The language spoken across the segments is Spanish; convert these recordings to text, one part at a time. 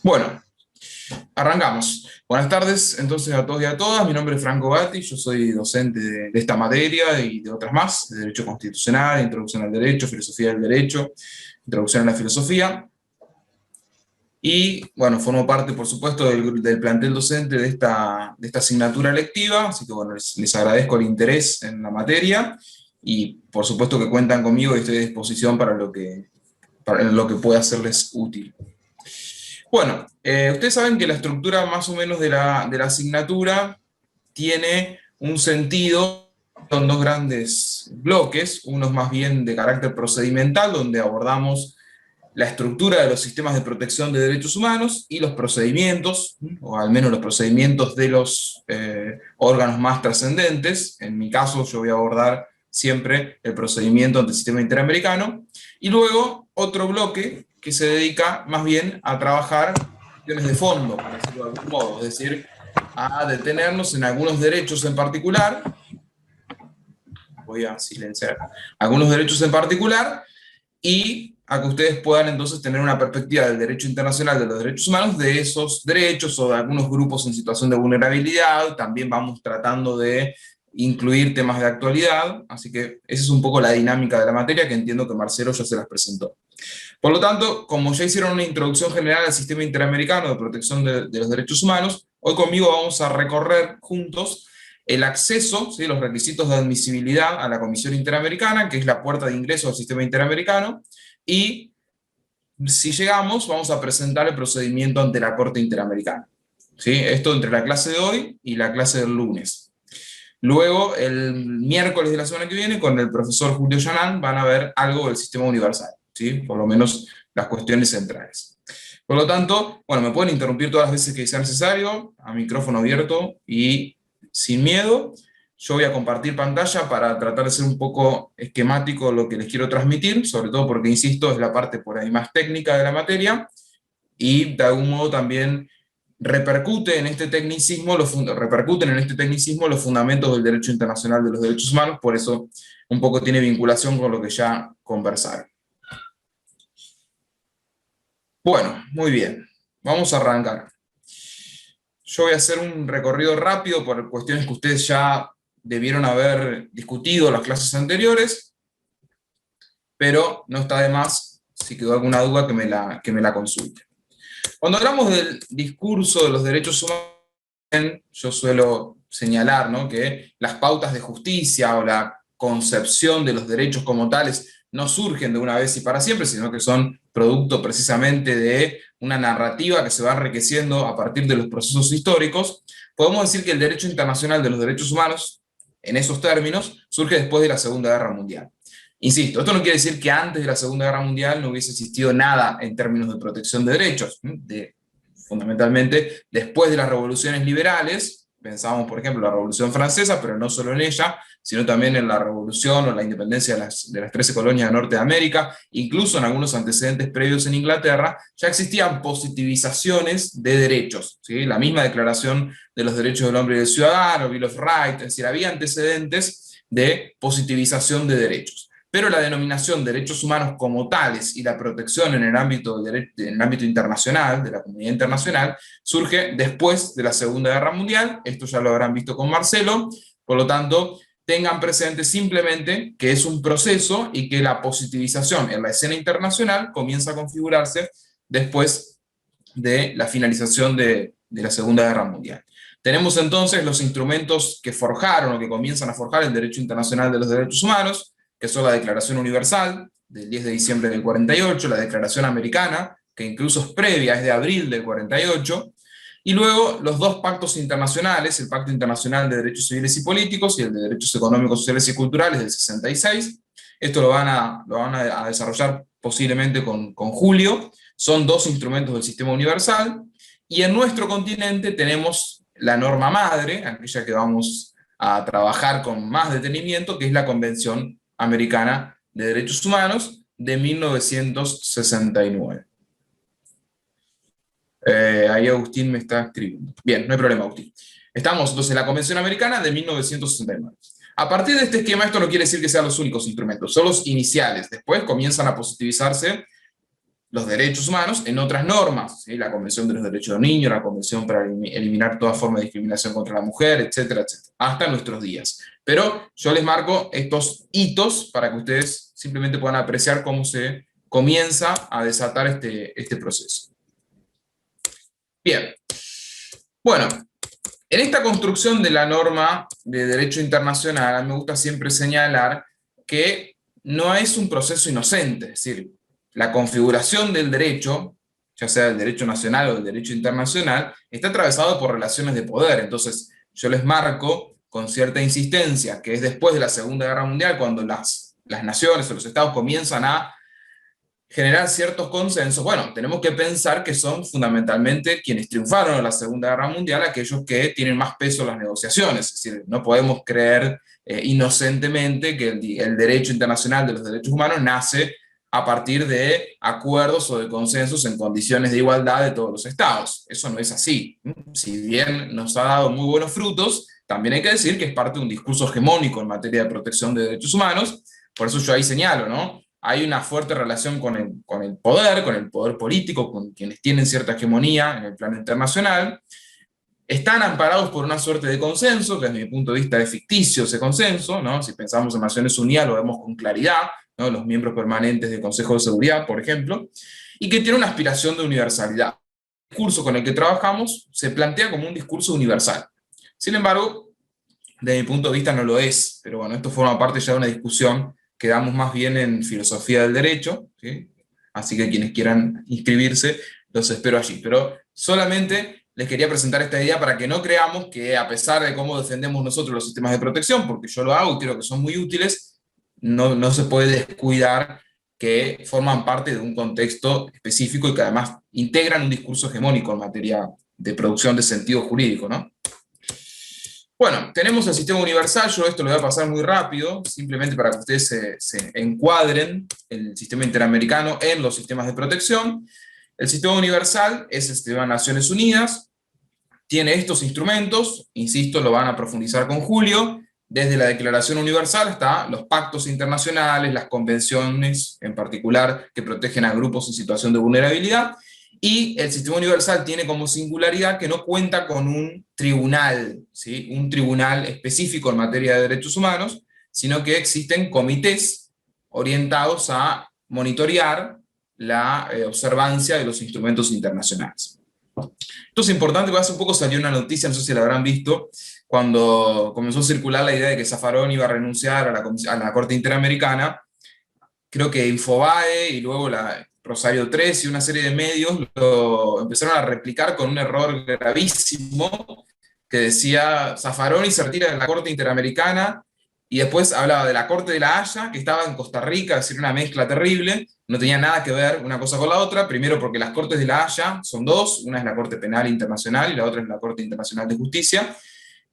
Bueno, arrancamos. Buenas tardes entonces a todos y a todas. Mi nombre es Franco Gatti, yo soy docente de esta materia y de otras más, de Derecho Constitucional, Introducción al Derecho, Filosofía del Derecho, Introducción a la Filosofía. Y bueno, formo parte, por supuesto, del plantel docente de esta asignatura lectiva, así que bueno, les agradezco el interés en la materia y por supuesto que cuentan conmigo y estoy a disposición para lo que pueda serles útil. Bueno, ustedes saben que la estructura más o menos de la asignatura tiene un sentido con dos grandes bloques, unos más bien de carácter procedimental, donde abordamos la estructura de los sistemas de protección de derechos humanos y los procedimientos, o al menos los procedimientos de los órganos más trascendentes. En mi caso, yo voy a abordar siempre el procedimiento ante el sistema interamericano, y luego otro bloque que se dedica más bien a trabajar cuestiones de fondo, por decirlo de algún modo, es decir, a detenernos en algunos derechos en particular. Voy a silenciar algunos derechos en particular y a que ustedes puedan entonces tener una perspectiva del derecho internacional de los derechos humanos, de esos derechos o de algunos grupos en situación de vulnerabilidad. También vamos tratando de incluir temas de actualidad, así que esa es un poco la dinámica de la materia, que entiendo que Marcelo ya se las presentó. Por lo tanto, como ya hicieron una introducción general al sistema interamericano de protección de los derechos humanos, hoy conmigo vamos a recorrer juntos el acceso, ¿sí?, los requisitos de admisibilidad a la Comisión Interamericana, que es la puerta de ingreso al sistema interamericano, y si llegamos, vamos a presentar el procedimiento ante la Corte Interamericana. ¿Sí? Esto entre la clase de hoy y la clase del lunes. Luego, el miércoles de la semana que viene, con el profesor Julio Yanán, van a ver algo del sistema universal, ¿sí? Por lo menos las cuestiones centrales. Por lo tanto, bueno, me pueden interrumpir todas las veces que sea necesario, a micrófono abierto y sin miedo. Yo voy a compartir pantalla para tratar de ser un poco esquemático lo que les quiero transmitir, sobre todo porque, insisto, es la parte por ahí más técnica de la materia, y de algún modo también repercuten en este tecnicismo los fundamentos del derecho internacional de los derechos humanos, por eso un poco tiene vinculación con lo que ya conversaron. Bueno, muy bien, vamos a arrancar. Yo voy a hacer un recorrido rápido por cuestiones que ustedes ya debieron haber discutido en las clases anteriores, pero no está de más, si quedó alguna duda, que me la consulte. Cuando hablamos del discurso de los derechos humanos, yo suelo señalar, ¿no?, que las pautas de justicia o la concepción de los derechos como tales no surgen de una vez y para siempre, sino que son producto precisamente de una narrativa que se va enriqueciendo a partir de los procesos históricos. Podemos decir que el derecho internacional de los derechos humanos, en esos términos, surge después de la Segunda Guerra Mundial. Insisto, esto no quiere decir que antes de la Segunda Guerra Mundial no hubiese existido nada en términos de protección de derechos. Fundamentalmente, después de las revoluciones liberales, pensamos, por ejemplo, en la Revolución Francesa, pero no solo en ella, sino también en la Revolución o la independencia de las 13 colonias de Norte de América, incluso en algunos antecedentes previos en Inglaterra, ya existían positivizaciones de derechos, ¿sí? La misma Declaración de los Derechos del Hombre y del Ciudadano, Bill of Rights, es decir, había antecedentes de positivización de derechos. Pero la denominación derechos humanos como tales y la protección en el ámbito internacional, de la comunidad internacional, surge después de la Segunda Guerra Mundial. Esto ya lo habrán visto con Marcelo. Por lo tanto, tengan presente simplemente que es un proceso y que la positivización en la escena internacional comienza a configurarse después de la finalización de la Segunda Guerra Mundial. Tenemos entonces los instrumentos que forjaron o que comienzan a forjar el derecho internacional de los derechos humanos, que son la Declaración Universal del 10 de diciembre del 48, la Declaración Americana, que incluso es previa, es de abril del 48, y luego los dos pactos internacionales, el Pacto Internacional de Derechos Civiles y Políticos y el de Derechos Económicos, Sociales y Culturales del 66. Esto lo van a desarrollar posiblemente con Julio. Son dos instrumentos del sistema universal, y en nuestro continente tenemos la norma madre, aquella que vamos a trabajar con más detenimiento, que es la Convención Americana de Derechos Humanos de 1969. Ahí Agustín me está escribiendo. Bien, no hay problema, Agustín. Estamos entonces en la Convención Americana de 1969. A partir de este esquema, esto no quiere decir que sean los únicos instrumentos, son los iniciales. Después comienzan a positivizarse los derechos humanos en otras normas, ¿sí? La Convención de los Derechos del Niño, la Convención para eliminar toda forma de discriminación contra la mujer, etcétera, etcétera, hasta nuestros días. Pero yo les marco estos hitos para que ustedes simplemente puedan apreciar cómo se comienza a desatar este proceso. Bien, bueno, en esta construcción de la norma de derecho internacional, a mí me gusta siempre señalar que no es un proceso inocente, es decir, la configuración del derecho, ya sea el derecho nacional o el derecho internacional, está atravesado por relaciones de poder. Entonces, yo les marco con cierta insistencia que es después de la Segunda Guerra Mundial cuando las naciones o los estados comienzan a generar ciertos consensos. Bueno, tenemos que pensar que son fundamentalmente quienes triunfaron en la Segunda Guerra Mundial, aquellos que tienen más peso en las negociaciones. Es decir, no podemos creer inocentemente que el derecho internacional de los derechos humanos nace a partir de acuerdos o de consensos en condiciones de igualdad de todos los estados. Eso no es así. Si bien nos ha dado muy buenos frutos, también hay que decir que es parte de un discurso hegemónico en materia de protección de derechos humanos. Por eso yo ahí señalo, ¿no? Hay una fuerte relación con el poder político, con quienes tienen cierta hegemonía en el plano internacional. Están amparados por una suerte de consenso, que desde mi punto de vista es ficticio ese consenso, ¿no? Si pensamos en Naciones Unidas lo vemos con claridad, ¿no? Los miembros permanentes del Consejo de Seguridad, por ejemplo, y que tiene una aspiración de universalidad. El discurso con el que trabajamos se plantea como un discurso universal. Sin embargo, desde mi punto de vista no lo es, pero bueno, esto forma parte ya de una discusión que damos más bien en filosofía del derecho, ¿sí? Así que quienes quieran inscribirse, los espero allí. Pero solamente les quería presentar esta idea para que no creamos que a pesar de cómo defendemos nosotros los sistemas de protección, porque yo lo hago y creo que son muy útiles, no se puede descuidar que forman parte de un contexto específico y que además integran un discurso hegemónico en materia de producción de sentido jurídico, ¿no? Bueno, tenemos el sistema universal, yo esto lo voy a pasar muy rápido, simplemente para que ustedes se encuadren el sistema interamericano en los sistemas de protección. El sistema universal es el sistema de Naciones Unidas, tiene estos instrumentos, insisto, lo van a profundizar con Julio, desde la Declaración Universal hasta los pactos internacionales, las convenciones en particular que protegen a grupos en situación de vulnerabilidad, y el sistema universal tiene como singularidad que no cuenta con un tribunal, ¿sí? Un tribunal específico en materia de derechos humanos, sino que existen comités orientados a monitorear la observancia de los instrumentos internacionales. Esto es importante, porque hace un poco salió una noticia, no sé si la habrán visto, cuando comenzó a circular la idea de que Zaffaroni iba a renunciar a la Corte Interamericana. Creo que Infobae y luego Rosario 3 y una serie de medios lo empezaron a replicar con un error gravísimo que decía Zaffaroni se retira de la Corte Interamericana y después hablaba de la Corte de la Haya, que estaba en Costa Rica, es decir, una mezcla terrible, no tenía nada que ver una cosa con la otra, primero porque las Cortes de la Haya son dos, una es la Corte Penal Internacional y la otra es la Corte Internacional de Justicia,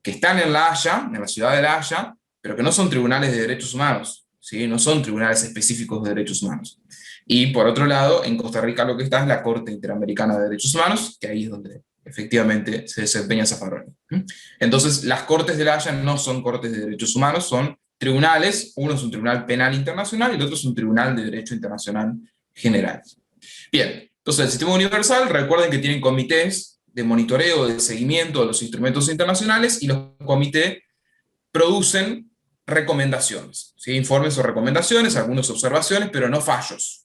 que están en La Haya, en la ciudad de La Haya, pero que no son tribunales de derechos humanos, ¿sí? No son tribunales específicos de derechos humanos. Y por otro lado, en Costa Rica lo que está es la Corte Interamericana de Derechos Humanos, que ahí es donde efectivamente se desempeña Zaffaroni. Entonces, las Cortes de la Haya no son Cortes de Derechos Humanos, son tribunales, uno es un tribunal penal internacional y el otro es un tribunal de derecho internacional general. Bien, entonces el sistema universal, recuerden que tienen comités de monitoreo, de seguimiento de los instrumentos internacionales, y los comités producen recomendaciones, ¿sí? Informes o recomendaciones, algunas observaciones, pero no fallos.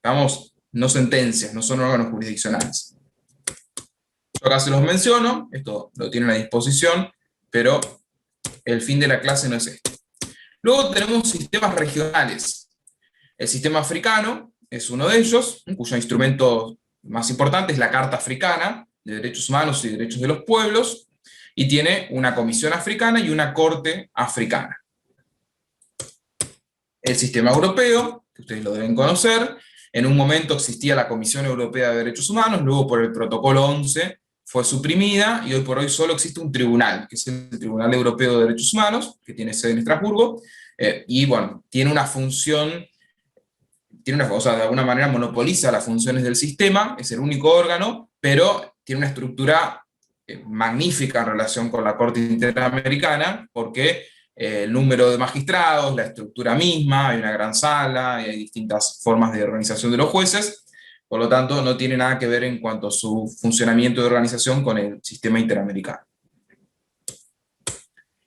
Vamos, no sentencias, no son órganos jurisdiccionales. Yo acá se los menciono, esto lo tienen a disposición, pero el fin de la clase no es este. Luego tenemos sistemas regionales. El sistema africano es uno de ellos, cuyo instrumento más importante es la Carta Africana de Derechos Humanos y Derechos de los Pueblos, y tiene una comisión africana y una corte africana. El sistema europeo, que ustedes lo deben conocer, en un momento existía la Comisión Europea de Derechos Humanos, luego por el Protocolo 11 fue suprimida, y hoy por hoy solo existe un tribunal, que es el Tribunal Europeo de Derechos Humanos, que tiene sede en Estrasburgo, y bueno, tiene una función, o sea, de alguna manera monopoliza las funciones del sistema, es el único órgano, pero tiene una estructura magnífica en relación con la Corte Interamericana, porque el número de magistrados, la estructura misma, hay una gran sala, hay distintas formas de organización de los jueces, por lo tanto no tiene nada que ver en cuanto a su funcionamiento de organización con el sistema interamericano.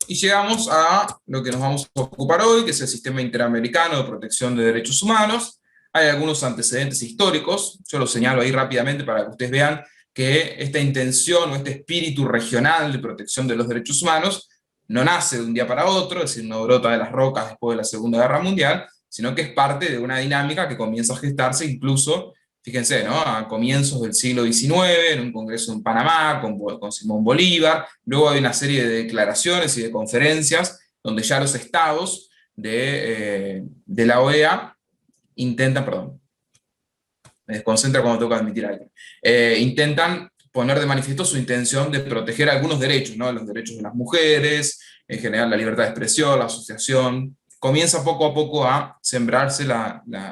Y llegamos a lo que nos vamos a ocupar hoy, que es el Sistema Interamericano de Protección de Derechos Humanos. Hay algunos antecedentes históricos, yo los señalo ahí rápidamente para que ustedes vean que esta intención o este espíritu regional de protección de los derechos humanos no nace de un día para otro, es decir, no brota de las rocas después de la Segunda Guerra Mundial, sino que es parte de una dinámica que comienza a gestarse incluso, fíjense, ¿no?, a comienzos del siglo XIX, en un congreso en Panamá, con Simón Bolívar. Luego hay una serie de declaraciones y de conferencias donde ya los estados de la OEA intentan, perdón, me desconcentra cuando tengo que admitir algo, intentan poner de manifiesto su intención de proteger algunos derechos, ¿no?, los derechos de las mujeres, en general la libertad de expresión, la asociación. Comienza poco a poco a sembrarse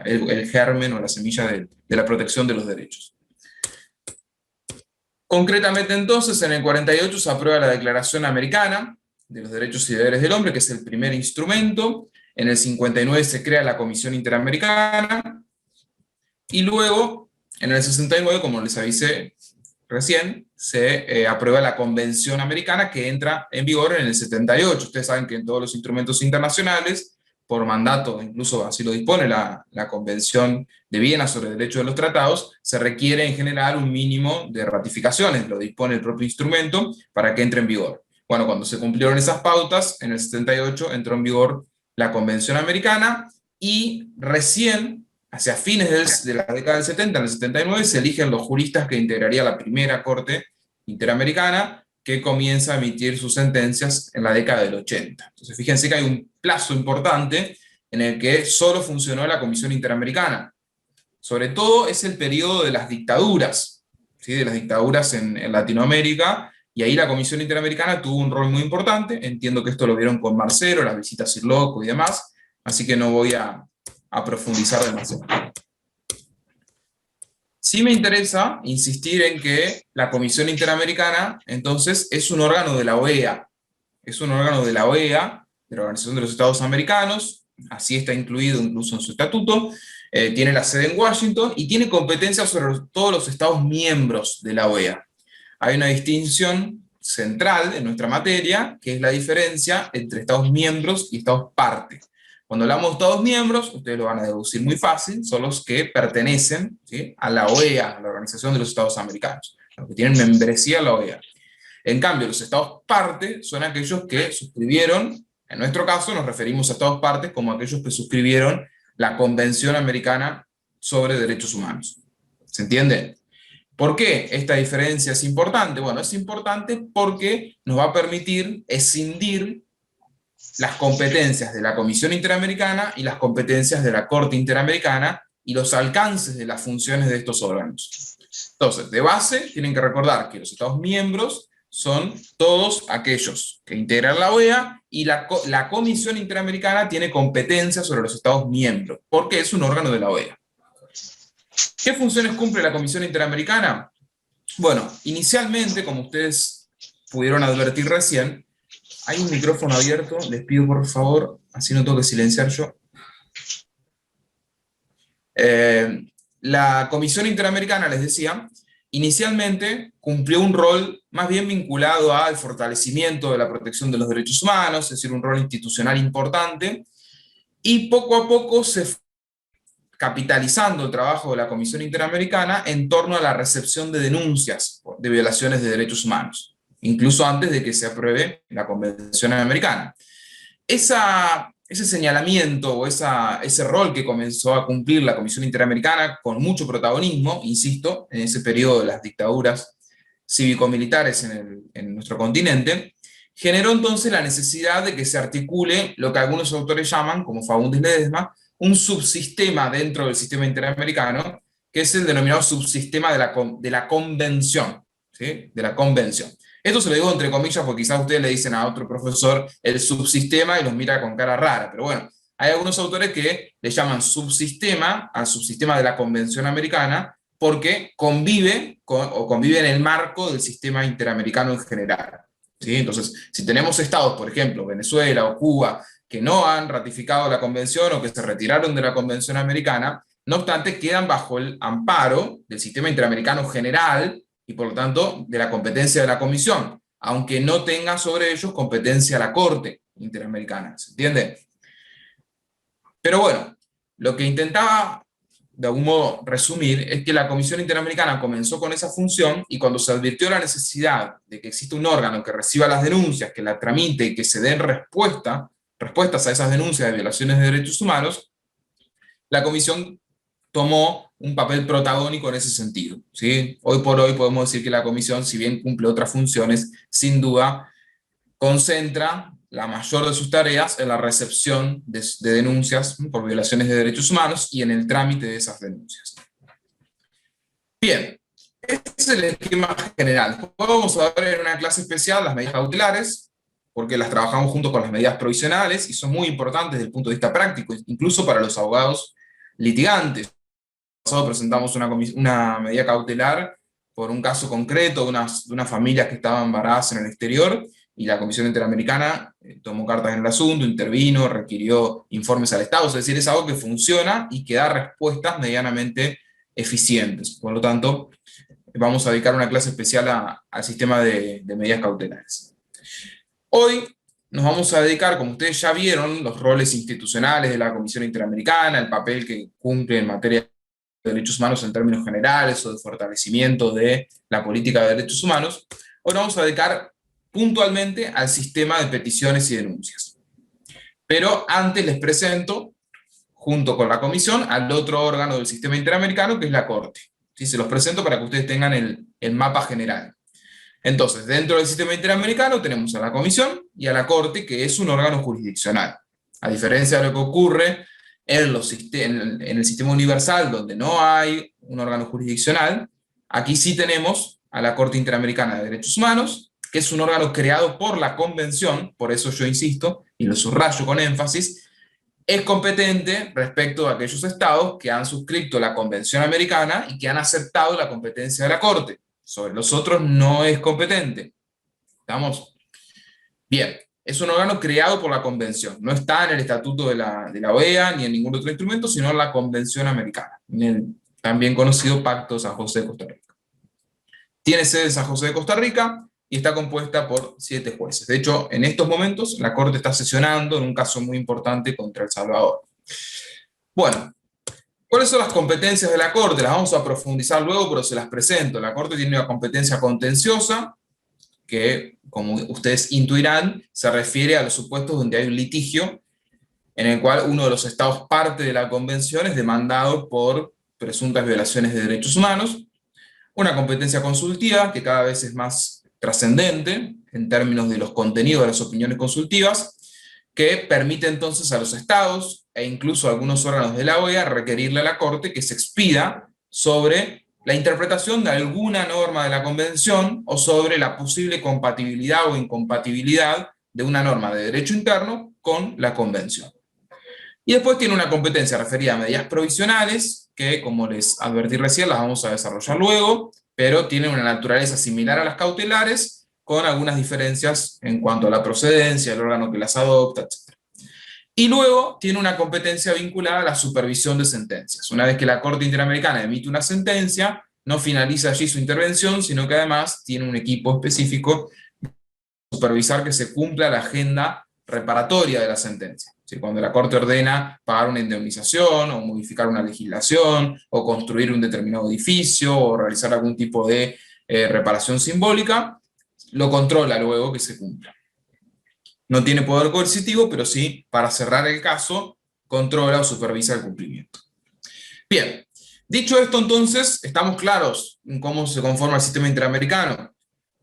el germen o la semilla de la protección de los derechos. Concretamente entonces, en el 48 se aprueba la Declaración Americana de los Derechos y Deberes del Hombre, que es el primer instrumento. En el 59 se crea la Comisión Interamericana, y luego, en el 69, como les avisé recién, se aprueba la Convención Americana, que entra en vigor en el 78. Ustedes saben que en todos los instrumentos internacionales, por mandato, incluso así lo dispone la Convención de Viena sobre el Derecho de los Tratados, se requiere en general un mínimo de ratificaciones, lo dispone el propio instrumento para que entre en vigor. Bueno, cuando se cumplieron esas pautas, en el 78 entró en vigor la Convención Americana, y recién, hacia fines de la década del 70, en el 79, se eligen los juristas que integraría la primera Corte Interamericana, que comienza a emitir sus sentencias en la década del 80. Entonces fíjense que hay un plazo importante en el que solo funcionó la Comisión Interamericana. Sobre todo es el periodo de las dictaduras, ¿sí?, de las dictaduras en Latinoamérica, y ahí la Comisión Interamericana tuvo un rol muy importante. Entiendo que esto lo vieron con Marcelo, las visitas ir loco y demás, así que no voy a profundizar demasiado. Sí me interesa insistir en que la Comisión Interamericana, entonces, es un órgano de la OEA. Es un órgano de la OEA, de la Organización de los Estados Americanos, así está incluido incluso en su estatuto. Tiene la sede en Washington y tiene competencias sobre todos los estados miembros de la OEA. Hay una distinción central en nuestra materia, que es la diferencia entre estados miembros y estados parte. Cuando hablamos de estados miembros, ustedes lo van a deducir muy fácil, son los que pertenecen, ¿sí?, a la OEA, a la Organización de los Estados Americanos, los que tienen membresía a la OEA. En cambio, los estados parte son aquellos que suscribieron, en nuestro caso nos referimos a estados partes como aquellos que suscribieron la Convención Americana sobre Derechos Humanos. ¿Se entiende? ¿Por qué esta diferencia es importante? Bueno, es importante porque nos va a permitir escindir las competencias de la Comisión Interamericana y las competencias de la Corte Interamericana y los alcances de las funciones de estos órganos. Entonces, de base, tienen que recordar que los Estados miembros son todos aquellos que integran la OEA, y la Comisión Interamericana tiene competencias sobre los Estados miembros, porque es un órgano de la OEA. ¿Qué funciones cumple la Comisión Interamericana? Bueno, inicialmente, como ustedes pudieron advertir recién, hay un micrófono abierto, les pido por favor, así no tengo que silenciar yo. La Comisión Interamericana, les decía, inicialmente cumplió un rol más bien vinculado al fortalecimiento de la protección de los derechos humanos, es decir, un rol institucional importante, y poco a poco se fue capitalizando el trabajo de la Comisión Interamericana en torno a la recepción de denuncias de violaciones de derechos humanos, incluso antes de que se apruebe la Convención Americana. Ese señalamiento o ese rol que comenzó a cumplir la Comisión Interamericana con mucho protagonismo, insisto, en ese periodo de las dictaduras cívico-militares en nuestro continente, generó entonces la necesidad de que se articule lo que algunos autores llaman, como Fagundes Ledesma, un subsistema dentro del sistema interamericano, que es el denominado subsistema de la convención, ¿sí?, de la convención. Esto se lo digo entre comillas porque quizás ustedes le dicen a otro profesor el subsistema y los mira con cara rara, pero bueno, hay algunos autores que le llaman subsistema al subsistema de la Convención Americana porque convive en el marco del sistema interamericano en general, ¿sí? Entonces, si tenemos estados, por ejemplo, Venezuela o Cuba, que no han ratificado la convención o que se retiraron de la Convención Americana, No obstante, quedan bajo el amparo del sistema interamericano general y por lo tanto de la competencia de la Comisión, aunque no tenga sobre ellos competencia la Corte Interamericana, ¿se entiende? Pero bueno, lo que intentaba de algún modo resumir es que la Comisión Interamericana comenzó con esa función y cuando se advirtió la necesidad de que exista un órgano que reciba las denuncias, que la tramite y que se den respuestas a esas denuncias de violaciones de derechos humanos, la Comisión tomó un papel protagónico en ese sentido, ¿sí? Hoy por hoy podemos decir que la Comisión, si bien cumple otras funciones, sin duda concentra la mayor de sus tareas en la recepción de denuncias por violaciones de derechos humanos y en el trámite de esas denuncias. Bien, este es el esquema general. Después vamos a ver en una clase especial las medidas cautelares, porque las trabajamos junto con las medidas provisionales y son muy importantes desde el punto de vista práctico, incluso para los abogados litigantes. Pasado presentamos una medida cautelar por un caso concreto de una familia que estaba embarazada en el exterior, y la Comisión Interamericana tomó cartas en el asunto, intervino, requirió informes al Estado, es decir, es algo que funciona y que da respuestas medianamente eficientes. Por lo tanto, vamos a dedicar una clase especial al sistema de medidas cautelares. Hoy nos vamos a dedicar, como ustedes ya vieron, los roles institucionales de la Comisión Interamericana, el papel que cumple en materia de derechos humanos en términos generales o de fortalecimiento de la política de derechos humanos. Hoy nos vamos a dedicar puntualmente al sistema de peticiones y denuncias. Pero antes les presento, junto con la Comisión, al otro órgano del sistema interamericano, que es la Corte. ¿Sí? Se los presento para que ustedes tengan el mapa general. Entonces, dentro del sistema interamericano tenemos a la Comisión y a la Corte, que es un órgano jurisdiccional. A diferencia de lo que ocurre en el sistema universal, donde no hay un órgano jurisdiccional, aquí sí tenemos a la Corte Interamericana de Derechos Humanos, que es un órgano creado por la Convención, por eso yo insisto, y lo subrayo con énfasis, es competente respecto a aquellos estados que han suscrito la Convención Americana y que han aceptado la competencia de la Corte. Sobre los otros no es competente. ¿Estamos? Bien, es un órgano creado por la Convención. No está en el estatuto de la OEA ni en ningún otro instrumento, sino en la Convención Americana, en el también conocido Pacto de San José de Costa Rica. Tiene sede en San José de Costa Rica y está compuesta por 7 jueces. De hecho, en estos momentos la Corte está sesionando en un caso muy importante contra El Salvador. Bueno, ¿cuáles son las competencias de la Corte? Las vamos a profundizar luego, pero se las presento. La Corte tiene una competencia contenciosa, que, como ustedes intuirán, se refiere a los supuestos donde hay un litigio en el cual uno de los estados parte de la convención es demandado por presuntas violaciones de derechos humanos. Una competencia consultiva, que cada vez es más trascendente en términos de los contenidos de las opiniones consultivas, que permite entonces a los estados e incluso a algunos órganos de la OEA requerirle a la Corte que se expida sobre la interpretación de alguna norma de la Convención o sobre la posible compatibilidad o incompatibilidad de una norma de derecho interno con la Convención. Y después tiene una competencia referida a medidas provisionales, que como les advertí recién, las vamos a desarrollar luego, pero tiene una naturaleza similar a las cautelares, con algunas diferencias en cuanto a la procedencia, el órgano que las adopta, etc. Y luego tiene una competencia vinculada a la supervisión de sentencias. Una vez que la Corte Interamericana emite una sentencia, no finaliza allí su intervención, sino que además tiene un equipo específico para supervisar que se cumpla la agenda reparatoria de la sentencia. ¿Sí? Cuando la Corte ordena pagar una indemnización, o modificar una legislación, o construir un determinado edificio, o realizar algún tipo de reparación simbólica, lo controla luego que se cumpla. No tiene poder coercitivo, pero sí, para cerrar el caso, controla o supervisa el cumplimiento. Bien, dicho esto entonces, estamos claros en cómo se conforma el sistema interamericano.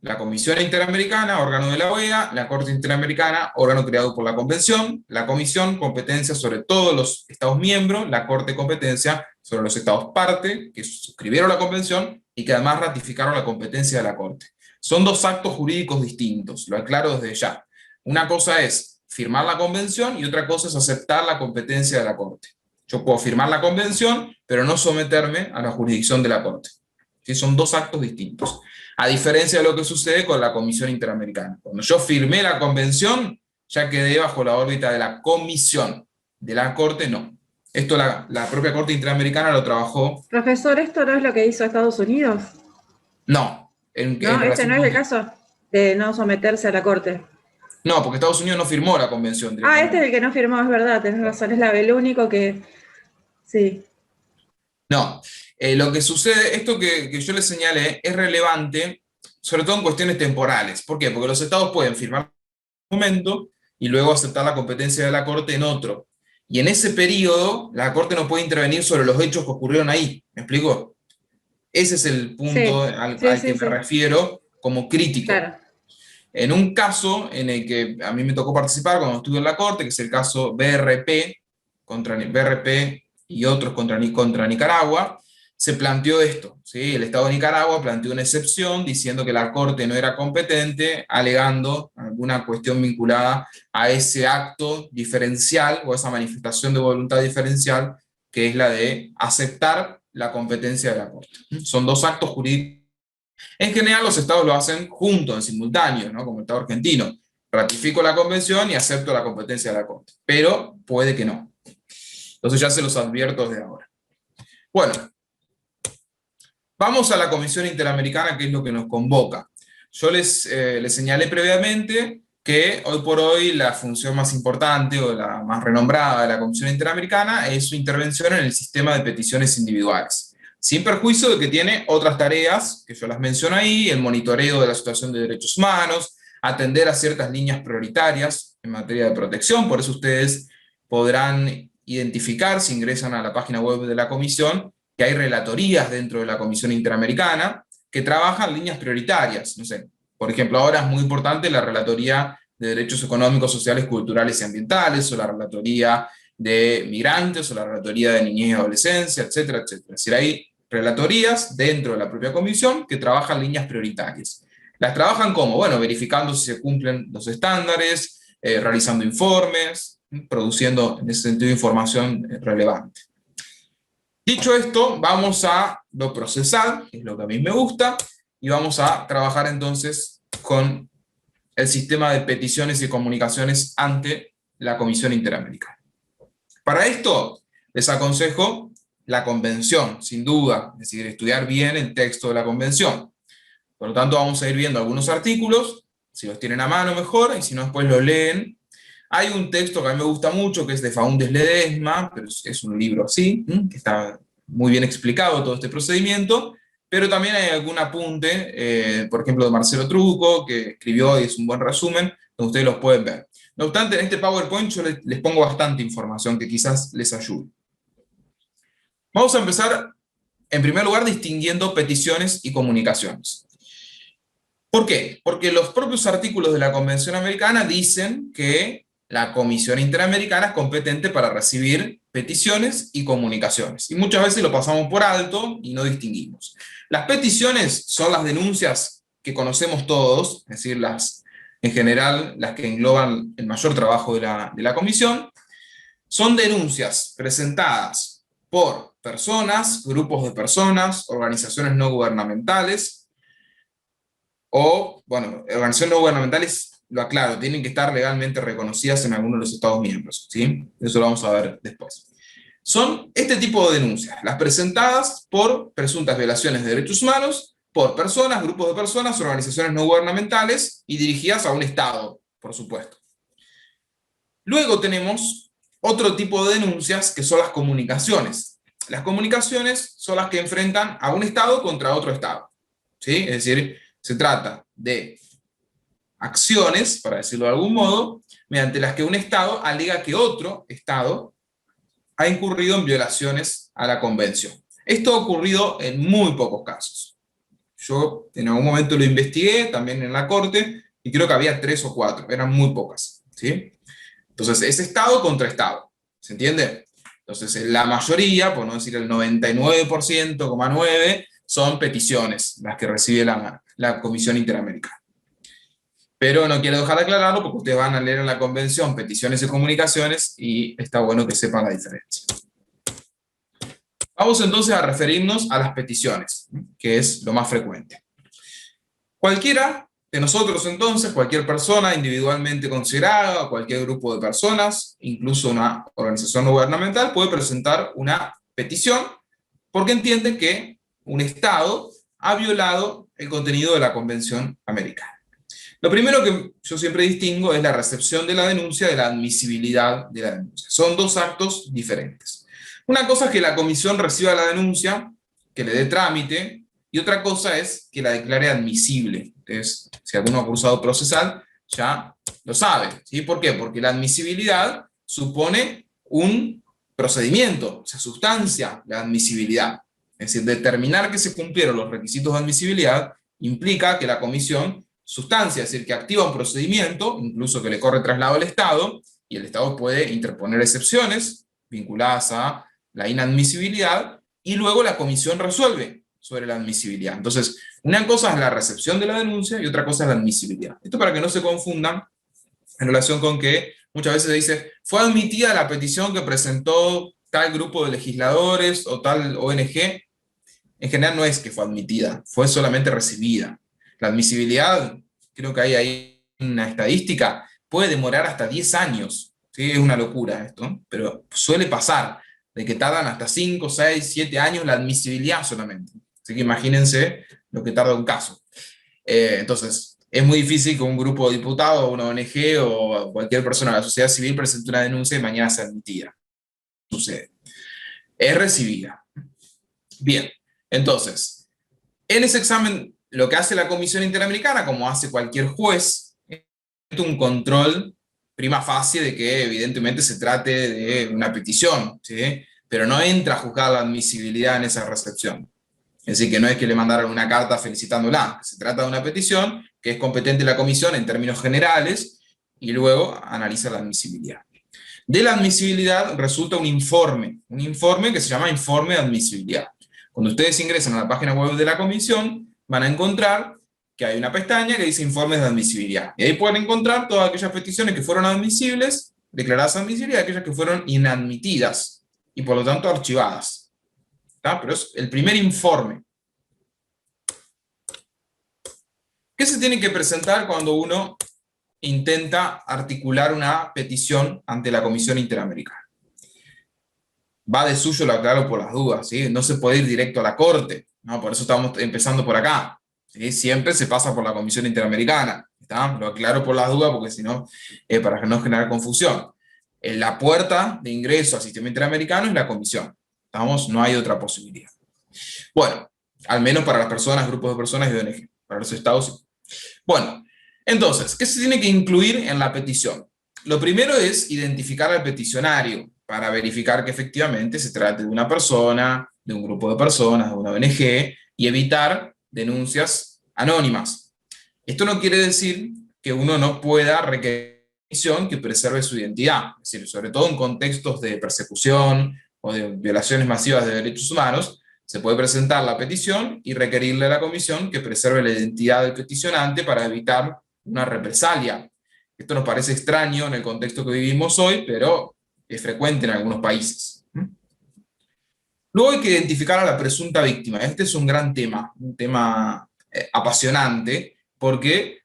La Comisión Interamericana, órgano de la OEA, la Corte Interamericana, órgano creado por la Convención, la Comisión, competencia sobre todos los Estados miembros, la Corte, competencia sobre los Estados parte, que suscribieron la Convención y que además ratificaron la competencia de la Corte. Son 2 actos jurídicos distintos, lo aclaro desde ya. Una cosa es firmar la Convención y otra cosa es aceptar la competencia de la Corte. Yo puedo firmar la Convención, pero no someterme a la jurisdicción de la Corte. ¿Sí? Son 2 actos distintos. A diferencia de lo que sucede con la Comisión Interamericana. Cuando yo firmé la Convención, ya quedé bajo la órbita de la Comisión. De la Corte, no. Esto la propia Corte Interamericana lo trabajó. Profesor, ¿esto no es lo que hizo Estados Unidos? No, en ¿No? ¿Este relación no es el con... caso de no someterse a la Corte? No, porque Estados Unidos no firmó la convención Ah, este es directamente. el que no firmó, es verdad, tenés razón, es el único que... Sí, No, lo que sucede, esto que yo les señalé es relevante, sobre todo en cuestiones temporales. ¿Por qué? Porque los estados pueden firmar un momento y luego aceptar la competencia de la Corte en otro. Y en ese periodo, la Corte no puede intervenir sobre los hechos que ocurrieron ahí. ¿Me explico? Ese es el punto sí, sí, al que sí, me sí, refiero como crítico. claro. En un caso en el que a mí me tocó participar cuando estuve en la Corte, que es el caso BRP, contra BRP y otros contra Nicaragua, se planteó esto, ¿sí? El Estado de Nicaragua planteó una excepción diciendo que la Corte no era competente, alegando alguna cuestión vinculada a ese acto diferencial o esa manifestación de voluntad diferencial que es la de aceptar la competencia de la Corte. Son dos actos jurídicos. En general, los estados lo hacen juntos, en simultáneo, ¿no? Como el Estado argentino. Ratifico la convención y acepto la competencia de la Corte. Pero puede que no. Entonces ya se los advierto desde ahora. Bueno, vamos a la Comisión Interamericana, que es lo que nos convoca. Yo les señalé previamente que hoy por hoy la función más importante o la más renombrada de la Comisión Interamericana es su intervención en el sistema de peticiones individuales, sin perjuicio de que tiene otras tareas, que yo las menciono ahí, el monitoreo de la situación de derechos humanos, atender a ciertas líneas prioritarias en materia de protección. Por eso ustedes podrán identificar, si ingresan a la página web de la Comisión, que hay relatorías dentro de la Comisión Interamericana que trabajan líneas prioritarias. No sé, por ejemplo, ahora es muy importante la relatoría de derechos económicos, sociales, culturales y ambientales, o la relatoría de migrantes, o la relatoría de niñez y adolescencia, etcétera, etcétera. Es decir, hay relatorías dentro de la propia comisión que trabajan líneas prioritarias. ¿Las trabajan cómo? Bueno, verificando si se cumplen los estándares, realizando informes, produciendo en ese sentido información relevante. Dicho esto, vamos a lo procesal, que es lo que a mí me gusta, y vamos a trabajar entonces con el sistema de peticiones y comunicaciones ante la Comisión Interamericana. Para esto, les aconsejo la convención, sin duda, es decir, estudiar bien el texto de la convención. Por lo tanto, vamos a ir viendo algunos artículos, si los tienen a mano mejor, y si no, después los leen. Hay un texto que a mí me gusta mucho, que es de Faúndez Ledesma, pero es un libro así, que está muy bien explicado todo este procedimiento, pero también hay algún apunte, por ejemplo, de Marcelo Truco, que escribió y es un buen resumen, donde ustedes los pueden ver. No obstante, en este PowerPoint yo les pongo bastante información que quizás les ayude. Vamos a empezar, en primer lugar, distinguiendo peticiones y comunicaciones. ¿Por qué? Porque los propios artículos de la Convención Americana dicen que la Comisión Interamericana es competente para recibir peticiones y comunicaciones. Y muchas veces lo pasamos por alto y no distinguimos. Las peticiones son las denuncias que conocemos todos, es decir, en general las que engloban el mayor trabajo de la Comisión. Son denuncias presentadas por personas, grupos de personas, organizaciones no gubernamentales, o, bueno, organizaciones no gubernamentales, lo aclaro, tienen que estar legalmente reconocidas en alguno de los Estados miembros, ¿sí? Eso lo vamos a ver después. Son este tipo de denuncias, las presentadas por presuntas violaciones de derechos humanos, por personas, grupos de personas, organizaciones no gubernamentales y dirigidas a un Estado, por supuesto. Luego tenemos otro tipo de denuncias que son las comunicaciones. Las comunicaciones son las que enfrentan a un Estado contra otro Estado, ¿sí? Es decir, se trata de acciones, para decirlo de algún modo, mediante las que un Estado alega que otro Estado ha incurrido en violaciones a la Convención. Esto ha ocurrido en muy pocos casos. Yo en algún momento lo investigué, también en la Corte, y creo que había 3 o 4, eran muy pocas, ¿sí? Entonces, es Estado contra Estado, ¿se entiende? Entonces, la mayoría, por no decir el 99,9%, son peticiones las que recibe la Comisión Interamericana. Pero no quiero dejar de aclararlo porque ustedes van a leer en la convención peticiones y comunicaciones y está bueno que sepan la diferencia. Vamos entonces a referirnos a las peticiones, que es lo más frecuente. Cualquiera de nosotros entonces, cualquier persona individualmente considerada, cualquier grupo de personas, incluso una organización no gubernamental, puede presentar una petición porque entiende que un Estado ha violado el contenido de la Convención Americana. Lo primero que yo siempre distingo es la recepción de la denuncia de la admisibilidad de la denuncia. Son dos actos diferentes. Una cosa es que la comisión reciba la denuncia, que le dé trámite, y otra cosa es que la declare admisible. Entonces, si alguno ha cursado procesal, ya lo sabe. ¿Sí? ¿Por qué? Porque la admisibilidad supone un procedimiento, se sustancia la admisibilidad. Es decir, determinar que se cumplieron los requisitos de admisibilidad implica que la comisión sustancia, es decir, que activa un procedimiento, incluso que le corre traslado al Estado, y el Estado puede interponer excepciones vinculadas a la inadmisibilidad, y luego la comisión resuelve sobre la admisibilidad. Entonces, una cosa es la recepción de la denuncia y otra cosa es la admisibilidad. Esto para que no se confundan en relación con que muchas veces se dice, fue admitida la petición que presentó tal grupo de legisladores o tal ONG. En general no es que fue admitida, fue solamente recibida. La admisibilidad, creo que hay ahí una estadística, puede demorar hasta 10 años. ¿Sí? Es una locura esto, pero suele pasar de que tardan hasta 5, 6, 7 años la admisibilidad solamente. Así que imagínense lo que tarda un caso. Entonces, es muy difícil que un grupo de diputados, una ONG o cualquier persona de la sociedad civil presente una denuncia y mañana sea admitida. Sucede. Es recibida. Bien, entonces, en ese examen, lo que hace la Comisión Interamericana, como hace cualquier juez, es un control prima facie de que evidentemente se trate de una petición, ¿sí? Pero no entra a juzgar la admisibilidad en esa recepción. Es decir, que no es que le mandaron una carta felicitándola, se trata de una petición que es competente la comisión en términos generales y luego analiza la admisibilidad. De la admisibilidad resulta un informe que se llama informe de admisibilidad. Cuando ustedes ingresan a la página web de la comisión, van a encontrar que hay una pestaña que dice informes de admisibilidad. Y ahí pueden encontrar todas aquellas peticiones que fueron admisibles, declaradas admisibles, y aquellas que fueron inadmitidas, y por lo tanto archivadas. ¿Está? Pero es el primer informe. ¿Qué se tiene que presentar cuando uno intenta articular una petición ante la Comisión Interamericana? Va de suyo, lo aclaro por las dudas, ¿sí? No se puede ir directo a la Corte, ¿no? Por eso estamos empezando por acá, ¿sí? Siempre se pasa por la Comisión Interamericana, ¿está? Lo aclaro por las dudas porque si no, para no generar confusión. La puerta de ingreso al sistema interamericano es la Comisión, ¿estamos? No hay otra posibilidad. Bueno, al menos para las personas, grupos de personas y ONG, para los estados sí. Bueno, entonces, ¿qué se tiene que incluir en la petición? Lo primero es identificar al peticionario para verificar que efectivamente se trate de una persona, de un grupo de personas, de una ONG, y evitar denuncias anónimas. Esto no quiere decir que uno no pueda requerir que preserve su identidad, es decir, sobre todo en contextos de persecución o de violaciones masivas de derechos humanos, se puede presentar la petición y requerirle a la comisión que preserve la identidad del peticionante para evitar una represalia. Esto nos parece extraño en el contexto que vivimos hoy, pero es frecuente en algunos países. Luego hay que identificar a la presunta víctima. Este es un gran tema, un tema apasionante, porque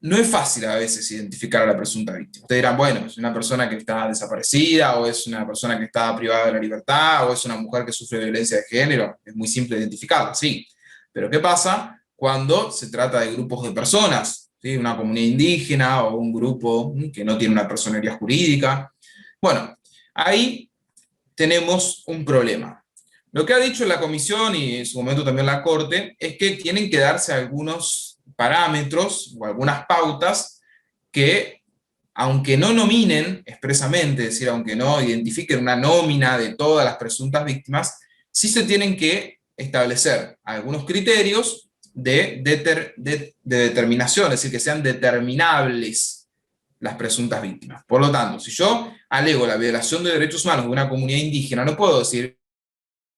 no es fácil a veces identificar a la presunta víctima. Ustedes dirán, bueno, es una persona que está desaparecida, o es una persona que está privada de la libertad, o es una mujer que sufre violencia de género. Es muy simple identificarla, sí. Pero ¿qué pasa cuando se trata de grupos de personas? ¿Sí? Una comunidad indígena o un grupo que no tiene una personería jurídica. Bueno, ahí tenemos un problema. Lo que ha dicho la comisión y en su momento también la Corte es que tienen que darse algunos parámetros o algunas pautas que, aunque no nominen expresamente, es decir, aunque no identifiquen una nómina de todas las presuntas víctimas, sí se tienen que establecer algunos criterios de determinación, es decir, que sean determinables las presuntas víctimas. Por lo tanto, si yo alego la violación de derechos humanos de una comunidad indígena, no puedo decir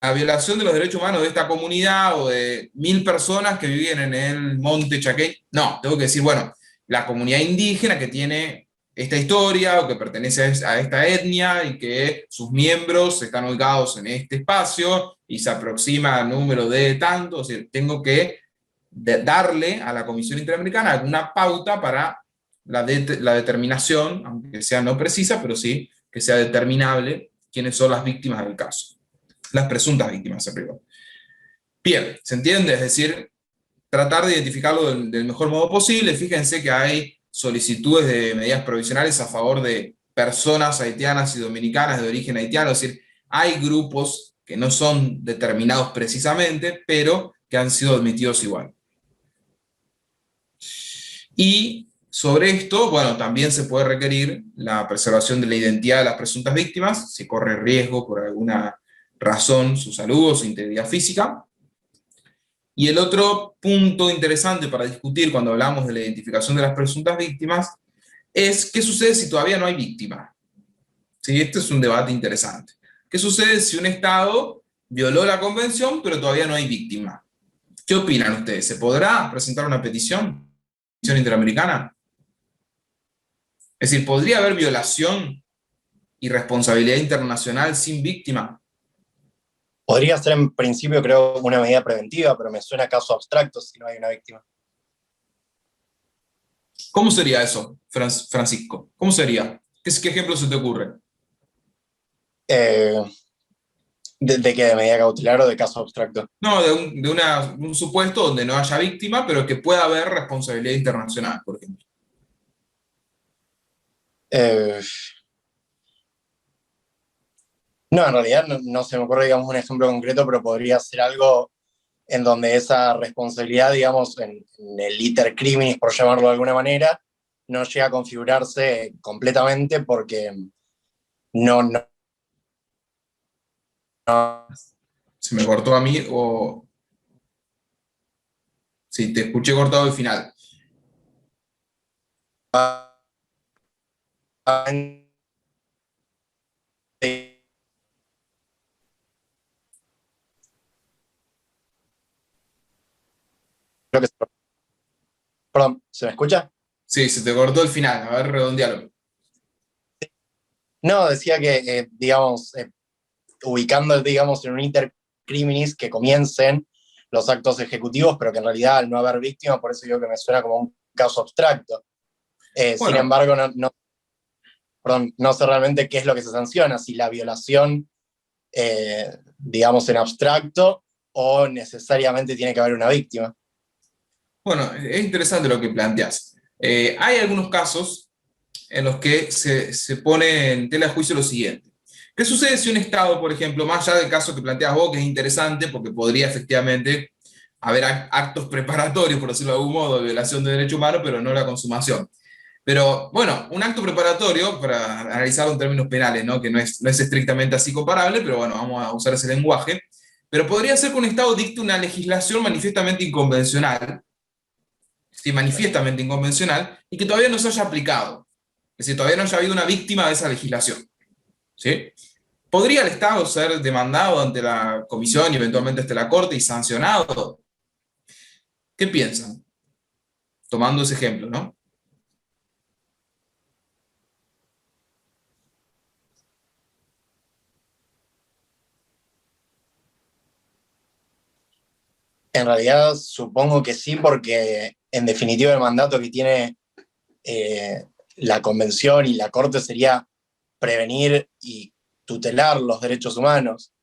la violación de los derechos humanos de esta comunidad o de 1000 personas que viven en el monte Chaqueñ. No, tengo que decir, bueno, la comunidad indígena que tiene esta historia o que pertenece a esta etnia y que sus miembros están ubicados en este espacio y se aproxima al número de tanto, es decir, tengo que darle a la Comisión Interamericana alguna pauta para la determinación, aunque sea no precisa, pero sí que sea determinable quiénes son las víctimas del caso. Las presuntas víctimas, arriba. Bien, ¿se entiende? Es decir, tratar de identificarlo del mejor modo posible. Fíjense que hay solicitudes de medidas provisionales a favor de personas haitianas y dominicanas de origen haitiano, es decir, hay grupos que no son determinados precisamente, pero que han sido admitidos igual. Y sobre esto, bueno, también se puede requerir la preservación de la identidad de las presuntas víctimas, si corre riesgo por alguna razón su salud o su integridad física. Y el otro punto interesante para discutir cuando hablamos de la identificación de las presuntas víctimas es qué sucede si todavía no hay víctima. ¿Sí? Este es un debate interesante. ¿Qué sucede si un Estado violó la convención pero todavía no hay víctima? ¿Qué opinan ustedes? ¿Se podrá presentar una petición interamericana? Es decir, ¿podría haber violación y responsabilidad internacional sin víctima? Podría ser en principio, creo, una medida preventiva, pero me suena a caso abstracto si no hay una víctima. ¿Cómo sería eso, Francisco? ¿Cómo sería? ¿Qué ejemplo se te ocurre? ¿De qué? ¿De medida cautelar o de caso abstracto? No, de un supuesto donde no haya víctima, pero que pueda haber responsabilidad internacional, por ejemplo. No, en realidad no se me ocurre, digamos, un ejemplo concreto, pero podría ser algo en donde esa responsabilidad, digamos, en el iter criminis, por llamarlo de alguna manera, no llega a configurarse completamente porque no. ¿Se me cortó a mí o...? Sí, te escuché cortado al final. Perdón, ¿se me escucha? Sí, se te cortó el final. A ver, redondealo. No, decía que, digamos, ubicando, digamos, en un iter criminis que comiencen los actos ejecutivos, pero que en realidad al no haber víctima, por eso digo que me suena como un caso abstracto. Bueno. Sin embargo, no sé realmente qué es lo que se sanciona, si la violación, digamos, en abstracto, o necesariamente tiene que haber una víctima. Bueno, es interesante lo que planteas. Hay algunos casos en los que se pone en tela de juicio lo siguiente. ¿Qué sucede si un Estado, por ejemplo, más allá del caso que planteas vos, que es interesante porque podría efectivamente haber actos preparatorios, por decirlo de algún modo, de violación de derechos humanos, pero no la consumación? Pero bueno, un acto preparatorio, para analizarlo en términos penales, ¿no? Que no es estrictamente así comparable, pero bueno, vamos a usar ese lenguaje, pero podría ser que un Estado dicte una legislación manifiestamente inconvencional, sí, manifiestamente inconvencional, y que todavía no se haya aplicado. Es decir, todavía no haya habido una víctima de esa legislación. ¿Sí? ¿Podría el Estado ser demandado ante la Comisión y eventualmente ante la Corte y sancionado? ¿Qué piensan? Tomando ese ejemplo, ¿no? En realidad supongo que sí, porque en definitiva el mandato que tiene la Convención y la Corte sería prevenir y tutelar los derechos humanos.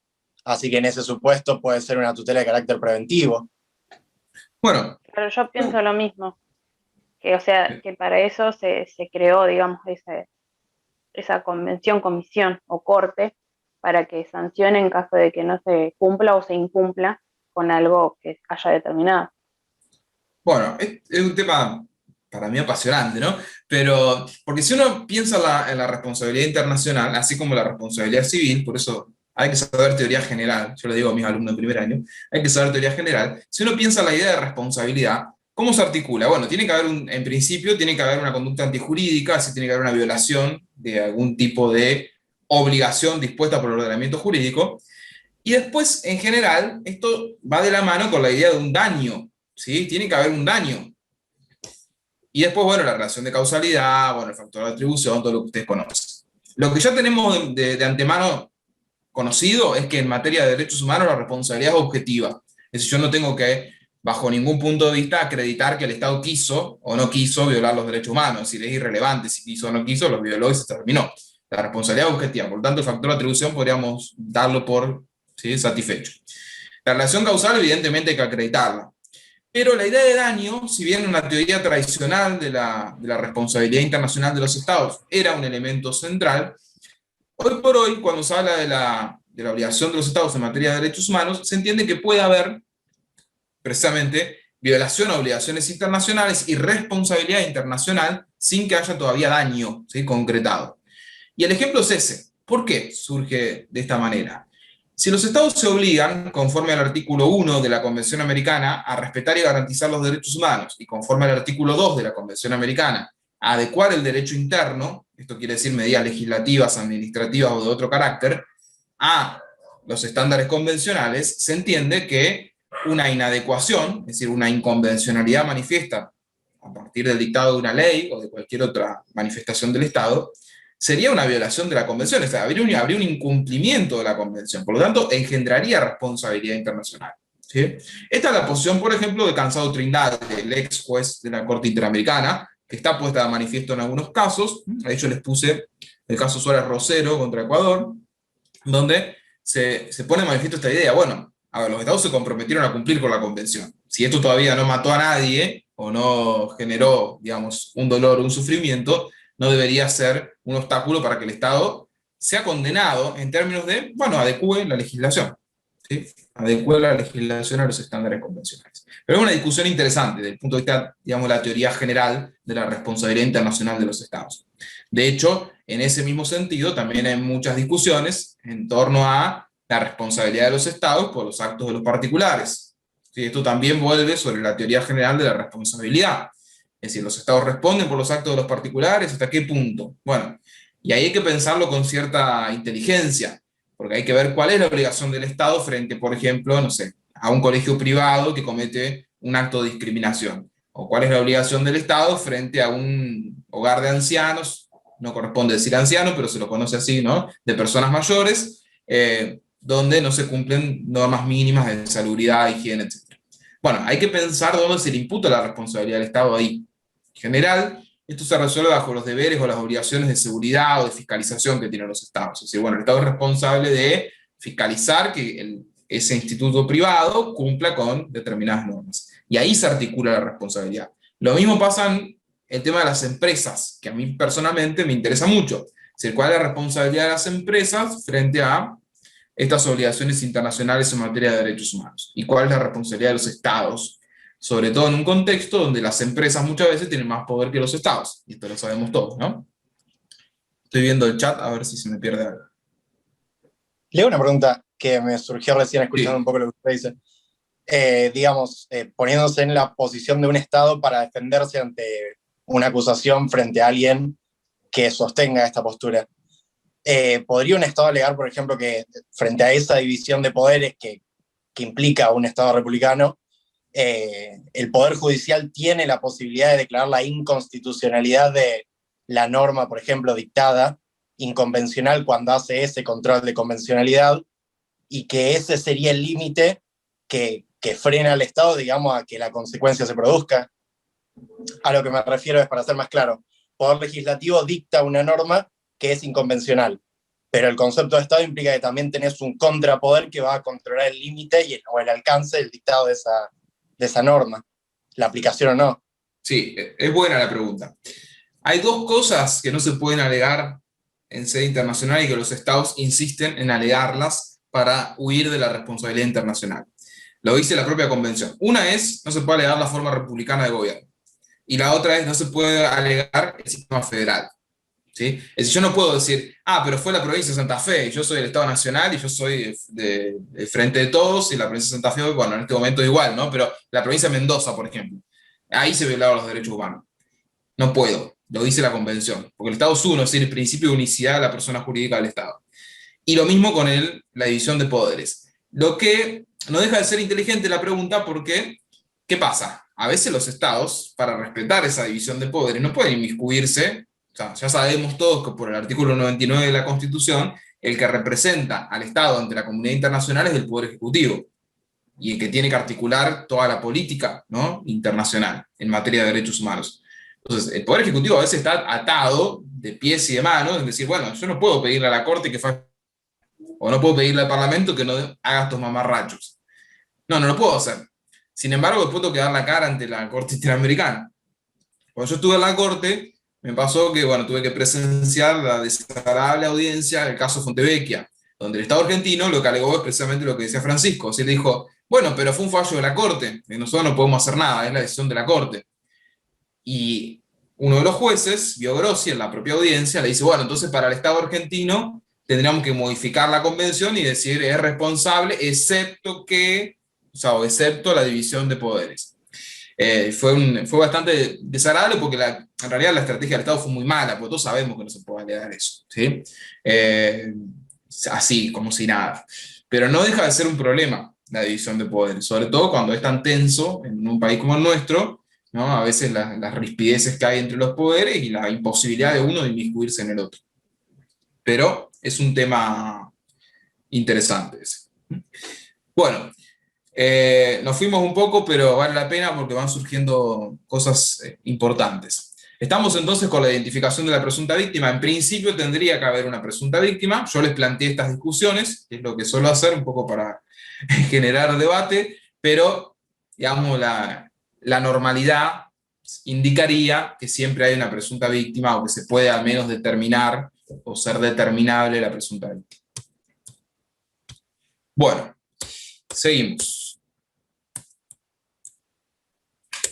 Así que en ese supuesto puede ser una tutela de carácter preventivo. Bueno. Pero yo pienso lo mismo, que o sea, que para eso se creó, digamos, esa convención, comisión o corte, para que sancione en caso de que no se cumpla o se incumpla con algo que haya determinado. Bueno, es un tema para mí apasionante, ¿no? Pero, porque si uno piensa en la responsabilidad internacional, así como la responsabilidad civil, por eso hay que saber teoría general, yo le digo a mis alumnos de primer año, hay que saber teoría general, si uno piensa en la idea de responsabilidad, ¿cómo se articula? Bueno, tiene que haber en principio, tiene que haber una conducta antijurídica, así tiene que haber una violación de algún tipo de obligación dispuesta por el ordenamiento jurídico, y después, en general, esto va de la mano con la idea de un daño, ¿sí? Tiene que haber un daño. Y después, bueno, la relación de causalidad, bueno, el factor de atribución, todo lo que ustedes conocen. Lo que ya tenemos de antemano conocido es que en materia de derechos humanos la responsabilidad es objetiva. Es decir, yo no tengo que bajo ningún punto de vista acreditar que el Estado quiso o no quiso violar los derechos humanos. Es decir, es irrelevante si quiso o no quiso, los violó y se terminó. La responsabilidad objetiva, por tanto, el factor de atribución podríamos darlo por, ¿sí?, satisfecho. La relación causal, evidentemente, hay que acreditarla. Pero la idea de daño, si bien una teoría tradicional de la responsabilidad internacional de los Estados era un elemento central, hoy por hoy, cuando se habla de la obligación de los Estados en materia de derechos humanos, se entiende que puede haber, precisamente, violación a obligaciones internacionales y responsabilidad internacional sin que haya todavía daño, ¿sí?, concretado. Y el ejemplo es ese. ¿Por qué surge de esta manera? Si los Estados se obligan, conforme al artículo 1 de la Convención Americana, a respetar y garantizar los derechos humanos, y conforme al artículo 2 de la Convención Americana, a adecuar el derecho interno, esto quiere decir medidas legislativas, administrativas o de otro carácter, a los estándares convencionales, se entiende que una inadecuación, es decir, una inconvencionalidad manifiesta a partir del dictado de una ley o de cualquier otra manifestación del Estado, sería una violación de la Convención, o sea, habría un incumplimiento de la Convención, por lo tanto, engendraría responsabilidad internacional. ¿Sí? Esta es la posición, por ejemplo, de Cansado Trindade, el ex juez de la Corte Interamericana, que está puesta de manifiesto en algunos casos. A ellos les puse el caso Suárez Rosero contra Ecuador, donde se pone de manifiesto esta idea. Bueno, a ver, los Estados se comprometieron a cumplir con la Convención. Si esto todavía no mató a nadie, o no generó, digamos, un dolor o un sufrimiento, no debería ser un obstáculo para que el Estado sea condenado en términos de, bueno, adecue la legislación, ¿sí? Adecue la legislación a los estándares convencionales. Pero es una discusión interesante desde el punto de vista, digamos, la teoría general de la responsabilidad internacional de los Estados. De hecho, en ese mismo sentido, también hay muchas discusiones en torno a la responsabilidad de los Estados por los actos de los particulares. ¿Sí? Esto también vuelve sobre la teoría general de la responsabilidad. Es decir, los Estados responden por los actos de los particulares, ¿hasta qué punto? Bueno, y ahí hay que pensarlo con cierta inteligencia, porque hay que ver cuál es la obligación del Estado frente, por ejemplo, no sé, a un colegio privado que comete un acto de discriminación, o cuál es la obligación del Estado frente a un hogar de ancianos, no corresponde decir anciano, pero se lo conoce así, ¿no?, de personas mayores, donde no se cumplen normas mínimas de salubridad, higiene, etc. Bueno, hay que pensar dónde se le imputa la responsabilidad del Estado ahí. En general, esto se resuelve bajo los deberes o las obligaciones de seguridad o de fiscalización que tienen los Estados. Es decir, bueno, el Estado es responsable de fiscalizar que ese instituto privado cumpla con determinadas normas. Y ahí se articula la responsabilidad. Lo mismo pasa en el tema de las empresas, que a mí personalmente me interesa mucho. Es decir, cuál es la responsabilidad de las empresas frente a estas obligaciones internacionales en materia de derechos humanos, y cuál es la responsabilidad de los Estados, sobre todo en un contexto donde las empresas muchas veces tienen más poder que los Estados, y esto lo sabemos todos, ¿no? Estoy viendo el chat a ver si se me pierde algo. Le hago una pregunta que me surgió recién escuchando Sí. un poco lo que usted dice. Poniéndose en la posición de un Estado para defenderse ante una acusación frente a alguien que sostenga esta postura. ¿Podría un Estado alegar, por ejemplo, que frente a esa división de poderes que implica un Estado republicano, el Poder Judicial tiene la posibilidad de declarar la inconstitucionalidad de la norma, por ejemplo, dictada, inconvencional cuando hace ese control de convencionalidad, y que ese sería el límite que frena al Estado, digamos, a que la consecuencia se produzca? A lo que me refiero es, para ser más claro, Poder Legislativo dicta una norma que es inconvencional, pero el concepto de Estado implica que también tenés un contrapoder que va a controlar el límite o el alcance del dictado de esa norma, la aplicación o no. Sí, es buena la pregunta. Hay dos cosas que no se pueden alegar en sede internacional y que los Estados insisten en alegarlas para huir de la responsabilidad internacional. Lo dice la propia Convención. Una es, no se puede alegar la forma republicana de gobierno. Y la otra es, no se puede alegar el sistema federal. ¿Sí? Es decir, yo no puedo decir, pero fue la provincia de Santa Fe, y yo soy del Estado Nacional, y yo soy de Frente de Todos, y la provincia de Santa Fe, bueno, en este momento es igual, ¿no? Pero la provincia de Mendoza, por ejemplo, ahí se violaron los derechos humanos. No puedo, lo dice la Convención, porque el Estado es uno, es decir, el principio de unicidad de la persona jurídica del Estado. Y lo mismo con la división de poderes. Lo que no deja de ser inteligente la pregunta, porque, ¿qué pasa? A veces los Estados, para respetar esa división de poderes, no pueden inmiscuirse. O sea, ya sabemos todos que por el artículo 99 de la Constitución, el que representa al Estado ante la comunidad internacional es el Poder Ejecutivo. y que tiene que articular toda la política, ¿no?, internacional en materia de derechos humanos. Entonces, el Poder Ejecutivo a veces está atado de pies y de manos, es decir, bueno, yo no puedo pedirle a la Corte que falle, o no puedo pedirle al Parlamento que no haga estos mamarrachos. No lo puedo hacer. Sin embargo, después tengo que dar la cara ante la Corte Interamericana. Cuando yo estuve en la Corte, me pasó que, bueno, tuve que presenciar la desagradable audiencia del caso Fontevecchia, donde el Estado argentino lo que alegó es precisamente lo que decía Francisco. Así le dijo, bueno, pero fue un fallo de la Corte, y nosotros no podemos hacer nada, es la decisión de la Corte. Y uno de los jueces, Biogrossi, en la propia audiencia, le dice, bueno, entonces para el Estado argentino tendríamos que modificar la convención y decir es responsable, excepto la división de poderes. Fue bastante desagradable porque en realidad la estrategia del Estado fue muy mala, porque todos sabemos que no se puede alegar eso, ¿sí? Así, como si nada. Pero no deja de ser un problema la división de poderes, sobre todo cuando es tan tenso en un país como el nuestro, ¿no? A veces las rispideces que hay entre los poderes y la imposibilidad de uno de inmiscuirse en el otro. Pero es un tema interesante ese. Bueno, nos fuimos un poco, pero vale la pena porque van surgiendo cosas importantes. Estamos entonces con la identificación de la presunta víctima. En principio tendría que haber una presunta víctima. Yo les planteé estas discusiones, que es lo que suelo hacer un poco para generar debate, pero digamos la normalidad indicaría que siempre hay una presunta víctima o que se puede al menos determinar o ser determinable la presunta víctima. Bueno, seguimos.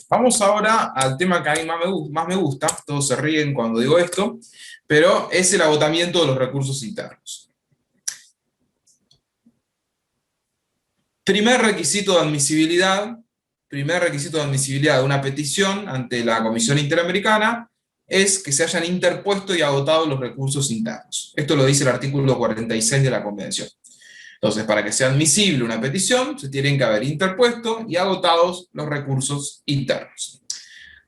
Vamos ahora al tema que a mí más me gusta, todos se ríen cuando digo esto, pero es el agotamiento de los recursos internos. Primer requisito de admisibilidad de una petición ante la Comisión Interamericana es que se hayan interpuesto y agotado los recursos internos. Esto lo dice el artículo 46 de la Convención. Entonces, para que sea admisible una petición, se tienen que haber interpuesto y agotados los recursos internos.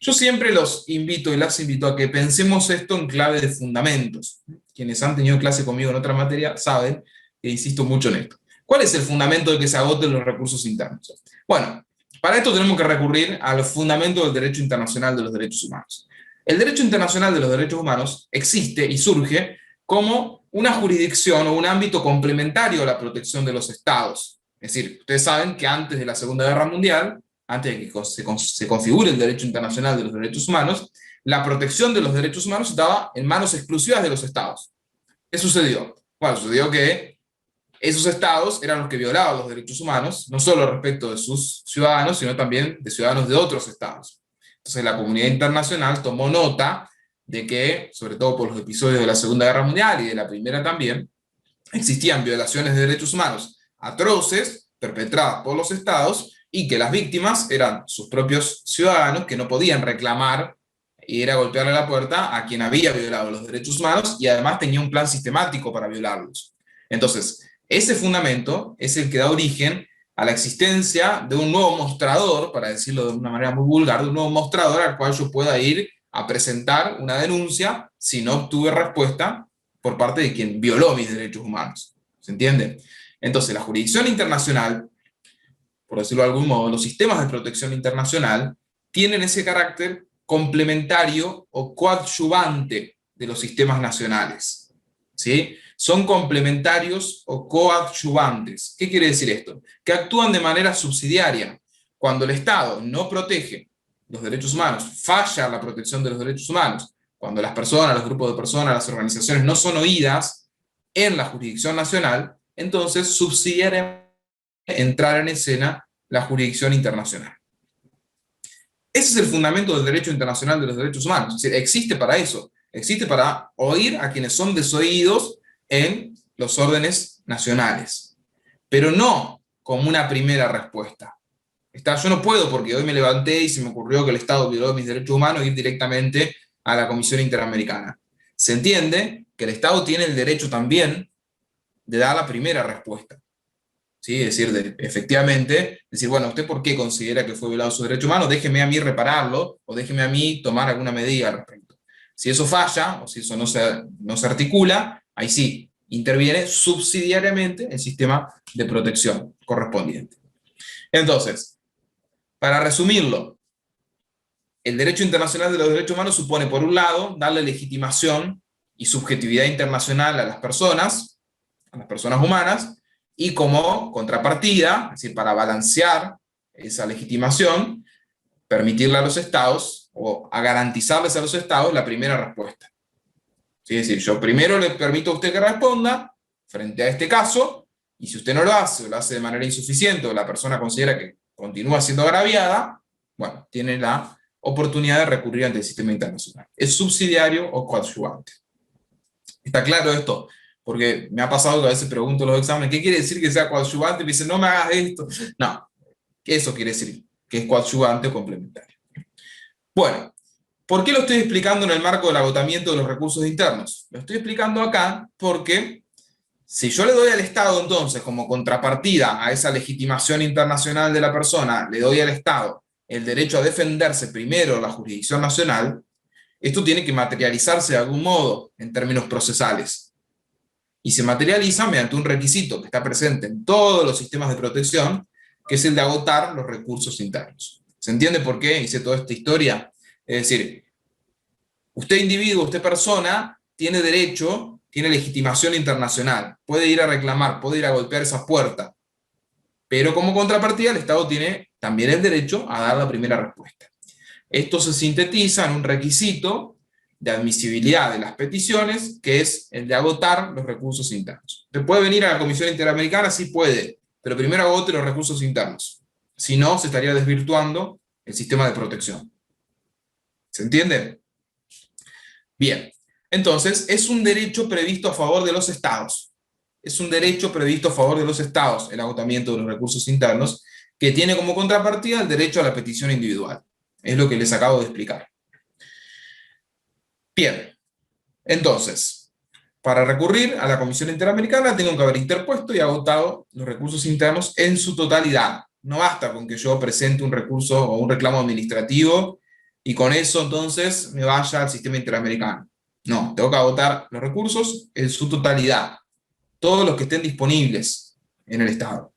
Yo siempre los invito y las invito a que pensemos esto en clave de fundamentos. Quienes han tenido clase conmigo en otra materia saben que insisto mucho en esto. ¿Cuál es el fundamento de que se agoten los recursos internos? Bueno, para esto tenemos que recurrir al fundamento del derecho internacional de los derechos humanos. El derecho internacional de los derechos humanos existe y surge como una jurisdicción o un ámbito complementario a la protección de los estados. Es decir, ustedes saben que antes de la Segunda Guerra Mundial, antes de que se configure el derecho internacional de los derechos humanos, la protección de los derechos humanos estaba en manos exclusivas de los estados. ¿Qué sucedió? Bueno, sucedió que esos estados eran los que violaban los derechos humanos, no solo respecto de sus ciudadanos, sino también de ciudadanos de otros estados. Entonces la comunidad internacional tomó nota de que, sobre todo por los episodios de la Segunda Guerra Mundial y de la Primera también, existían violaciones de derechos humanos atroces perpetradas por los estados y que las víctimas eran sus propios ciudadanos que no podían reclamar y ir a golpearle la puerta a quien había violado los derechos humanos y además tenía un plan sistemático para violarlos. Entonces, ese fundamento es el que da origen a la existencia de un nuevo mostrador, para decirlo de una manera muy vulgar, de un nuevo mostrador al cual yo pueda ir a presentar una denuncia si no obtuve respuesta por parte de quien violó mis derechos humanos. ¿Se entiende? Entonces, la jurisdicción internacional, por decirlo de algún modo, los sistemas de protección internacional tienen ese carácter complementario o coadyuvante de los sistemas nacionales. ¿Sí? Son complementarios o coadyuvantes. ¿Qué quiere decir esto? Que actúan de manera subsidiaria. Cuando el Estado no protege los derechos humanos, falla la protección de los derechos humanos, cuando las personas, los grupos de personas, las organizaciones no son oídas en la jurisdicción nacional, entonces subsidiariamente entrar en escena la jurisdicción internacional. Ese es el fundamento del derecho internacional de los derechos humanos. Es decir, existe para eso, existe para oír a quienes son desoídos en los órdenes nacionales, pero no como una primera respuesta. Yo no puedo, porque hoy me levanté y se me ocurrió que el Estado violó mis derechos humanos, ir directamente a la Comisión Interamericana. Se entiende que el Estado tiene el derecho también de dar la primera respuesta. ¿Sí? Es decir, efectivamente, decir, bueno, ¿usted por qué considera que fue violado su derecho humano? Déjeme a mí repararlo, o déjeme a mí tomar alguna medida al respecto. Si eso falla, o si eso no se articula, ahí sí, interviene subsidiariamente el sistema de protección correspondiente. Entonces, para resumirlo, el derecho internacional de los derechos humanos supone, por un lado, darle legitimación y subjetividad internacional a las personas humanas, y como contrapartida, es decir, para balancear esa legitimación, permitirle a los estados, o a garantizarles a los estados, la primera respuesta. ¿Sí? Es decir, yo primero le permito a usted que responda frente a este caso, y si usted no lo hace, o lo hace de manera insuficiente, o la persona considera que continúa siendo agraviada, bueno, tiene la oportunidad de recurrir ante el sistema internacional. ¿Es subsidiario o coadyuvante? ¿Está claro esto? Porque me ha pasado que a veces pregunto en los exámenes, ¿qué quiere decir que sea coadyuvante? Y me dicen, no me hagas esto. No, eso quiere decir que es coadyuvante o complementario. Bueno, ¿por qué lo estoy explicando en el marco del agotamiento de los recursos internos? Lo estoy explicando acá porque si yo le doy al Estado entonces como contrapartida a esa legitimación internacional de la persona, le doy al Estado el derecho a defenderse primero en la jurisdicción nacional, esto tiene que materializarse de algún modo en términos procesales. Y se materializa mediante un requisito que está presente en todos los sistemas de protección, que es el de agotar los recursos internos. ¿Se entiende por qué hice toda esta historia? Es decir, usted individuo, usted persona, tiene derecho, tiene legitimación internacional, puede ir a reclamar, puede ir a golpear esa puerta, pero como contrapartida el Estado tiene también el derecho a dar la primera respuesta. Esto se sintetiza en un requisito de admisibilidad de las peticiones, que es el de agotar los recursos internos. ¿Usted puede venir a la Comisión Interamericana? Sí puede, pero primero agote los recursos internos. Si no, se estaría desvirtuando el sistema de protección. ¿Se entiende? Bien, entonces es un derecho previsto a favor de los estados. Es un derecho previsto a favor de los estados, el agotamiento de los recursos internos, que tiene como contrapartida el derecho a la petición individual. Es lo que les acabo de explicar. Bien, entonces, para recurrir a la Comisión Interamericana tengo que haber interpuesto y agotado los recursos internos en su totalidad. No basta con que yo presente un recurso o un reclamo administrativo y con eso entonces me vaya al sistema interamericano. No, tengo que agotar los recursos en su totalidad, todos los que estén disponibles en el Estado.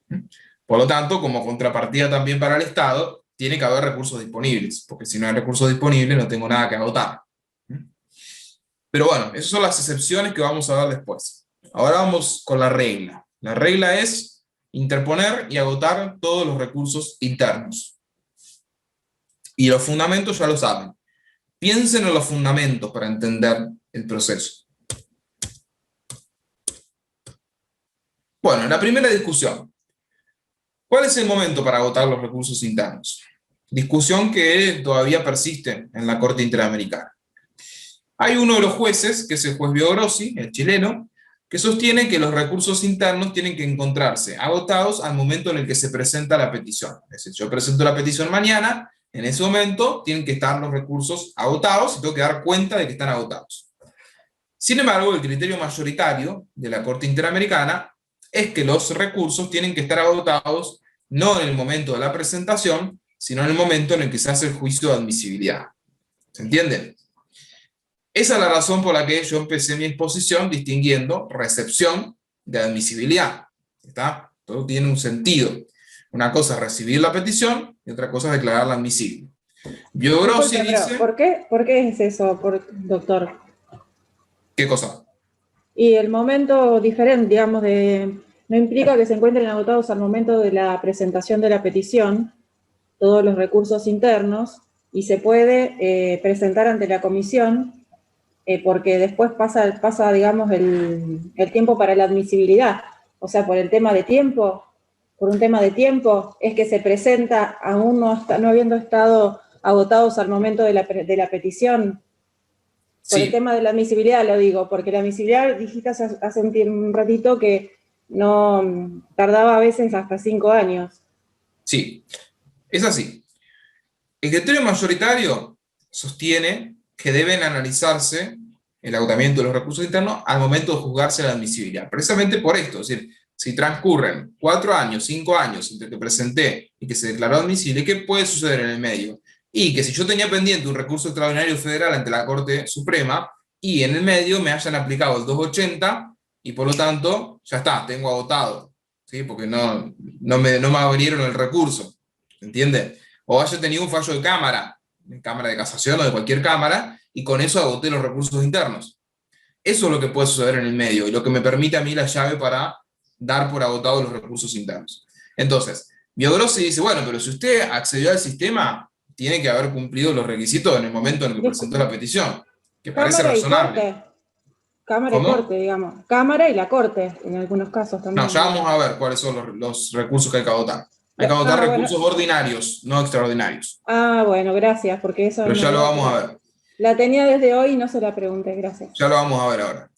Por lo tanto, como contrapartida también para el Estado, tiene que haber recursos disponibles, porque si no hay recursos disponibles no tengo nada que agotar. Pero bueno, esas son las excepciones que vamos a ver después. Ahora vamos con la regla. La regla es interponer y agotar todos los recursos internos. Y los fundamentos ya lo saben. Piensen en los fundamentos para entender el proceso. Bueno, la primera discusión. ¿Cuál es el momento para agotar los recursos internos? Discusión que todavía persiste en la Corte Interamericana. Hay uno de los jueces, que es el juez Biogrossi, el chileno, que sostiene que los recursos internos tienen que encontrarse agotados al momento en el que se presenta la petición. Es decir, yo presento la petición mañana, en ese momento tienen que estar los recursos agotados y tengo que dar cuenta de que están agotados. Sin embargo, el criterio mayoritario de la Corte Interamericana es que los recursos tienen que estar agotados no en el momento de la presentación, sino en el momento en el que se hace el juicio de admisibilidad. ¿Se entiende? Esa es la razón por la que yo empecé mi exposición distinguiendo recepción de admisibilidad. ¿Está? Todo tiene un sentido. Una cosa es recibir la petición y otra cosa es declararla admisible. Biogrossi dice... ¿Por qué es eso, doctor? ¿Qué cosa? Y el momento diferente, digamos, no implica que se encuentren agotados al momento de la presentación de la petición, todos los recursos internos, y se puede presentar ante la comisión, porque después pasa digamos, el tiempo para la admisibilidad. O sea, por un tema de tiempo, es que se presenta aún no habiendo estado agotados al momento de la petición. Por Sí. el tema de la admisibilidad lo digo, porque la admisibilidad, dijiste hace un ratito que no tardaba a veces hasta 5 años. Sí, es así. El criterio mayoritario sostiene que deben analizarse el agotamiento de los recursos internos al momento de juzgarse la admisibilidad. Precisamente por esto, es decir, si transcurren 4 años, 5 años entre que presenté y que se declaró admisible, ¿qué puede suceder en el medio? Y que si yo tenía pendiente un recurso extraordinario federal ante la Corte Suprema y en el medio me hayan aplicado el 280 y por lo tanto ya está, tengo agotado. ¿sí? Porque no me abrieron el recurso, ¿entiende? O haya tenido un fallo de cámara de casación o de cualquier cámara, y con eso agoté los recursos internos. Eso es lo que puede suceder en el medio, y lo que me permite a mí la llave para dar por agotados los recursos internos. Entonces, Biogrossi dice, bueno, pero si usted accedió al sistema, tiene que haber cumplido los requisitos en el momento en el que presentó la petición, que parece Cámara y razonable. corte. Cámara y ¿Cómo? corte, digamos. Cámara y la corte, en algunos casos también. No, ya vamos a ver cuáles son los recursos que hay que agotar. Hay que agotar recursos ordinarios, no extraordinarios. Bueno, gracias, porque eso Pero ya lo vamos a ver. la tenía desde hoy y no se la pregunté, gracias. Ya lo vamos a ver ahora.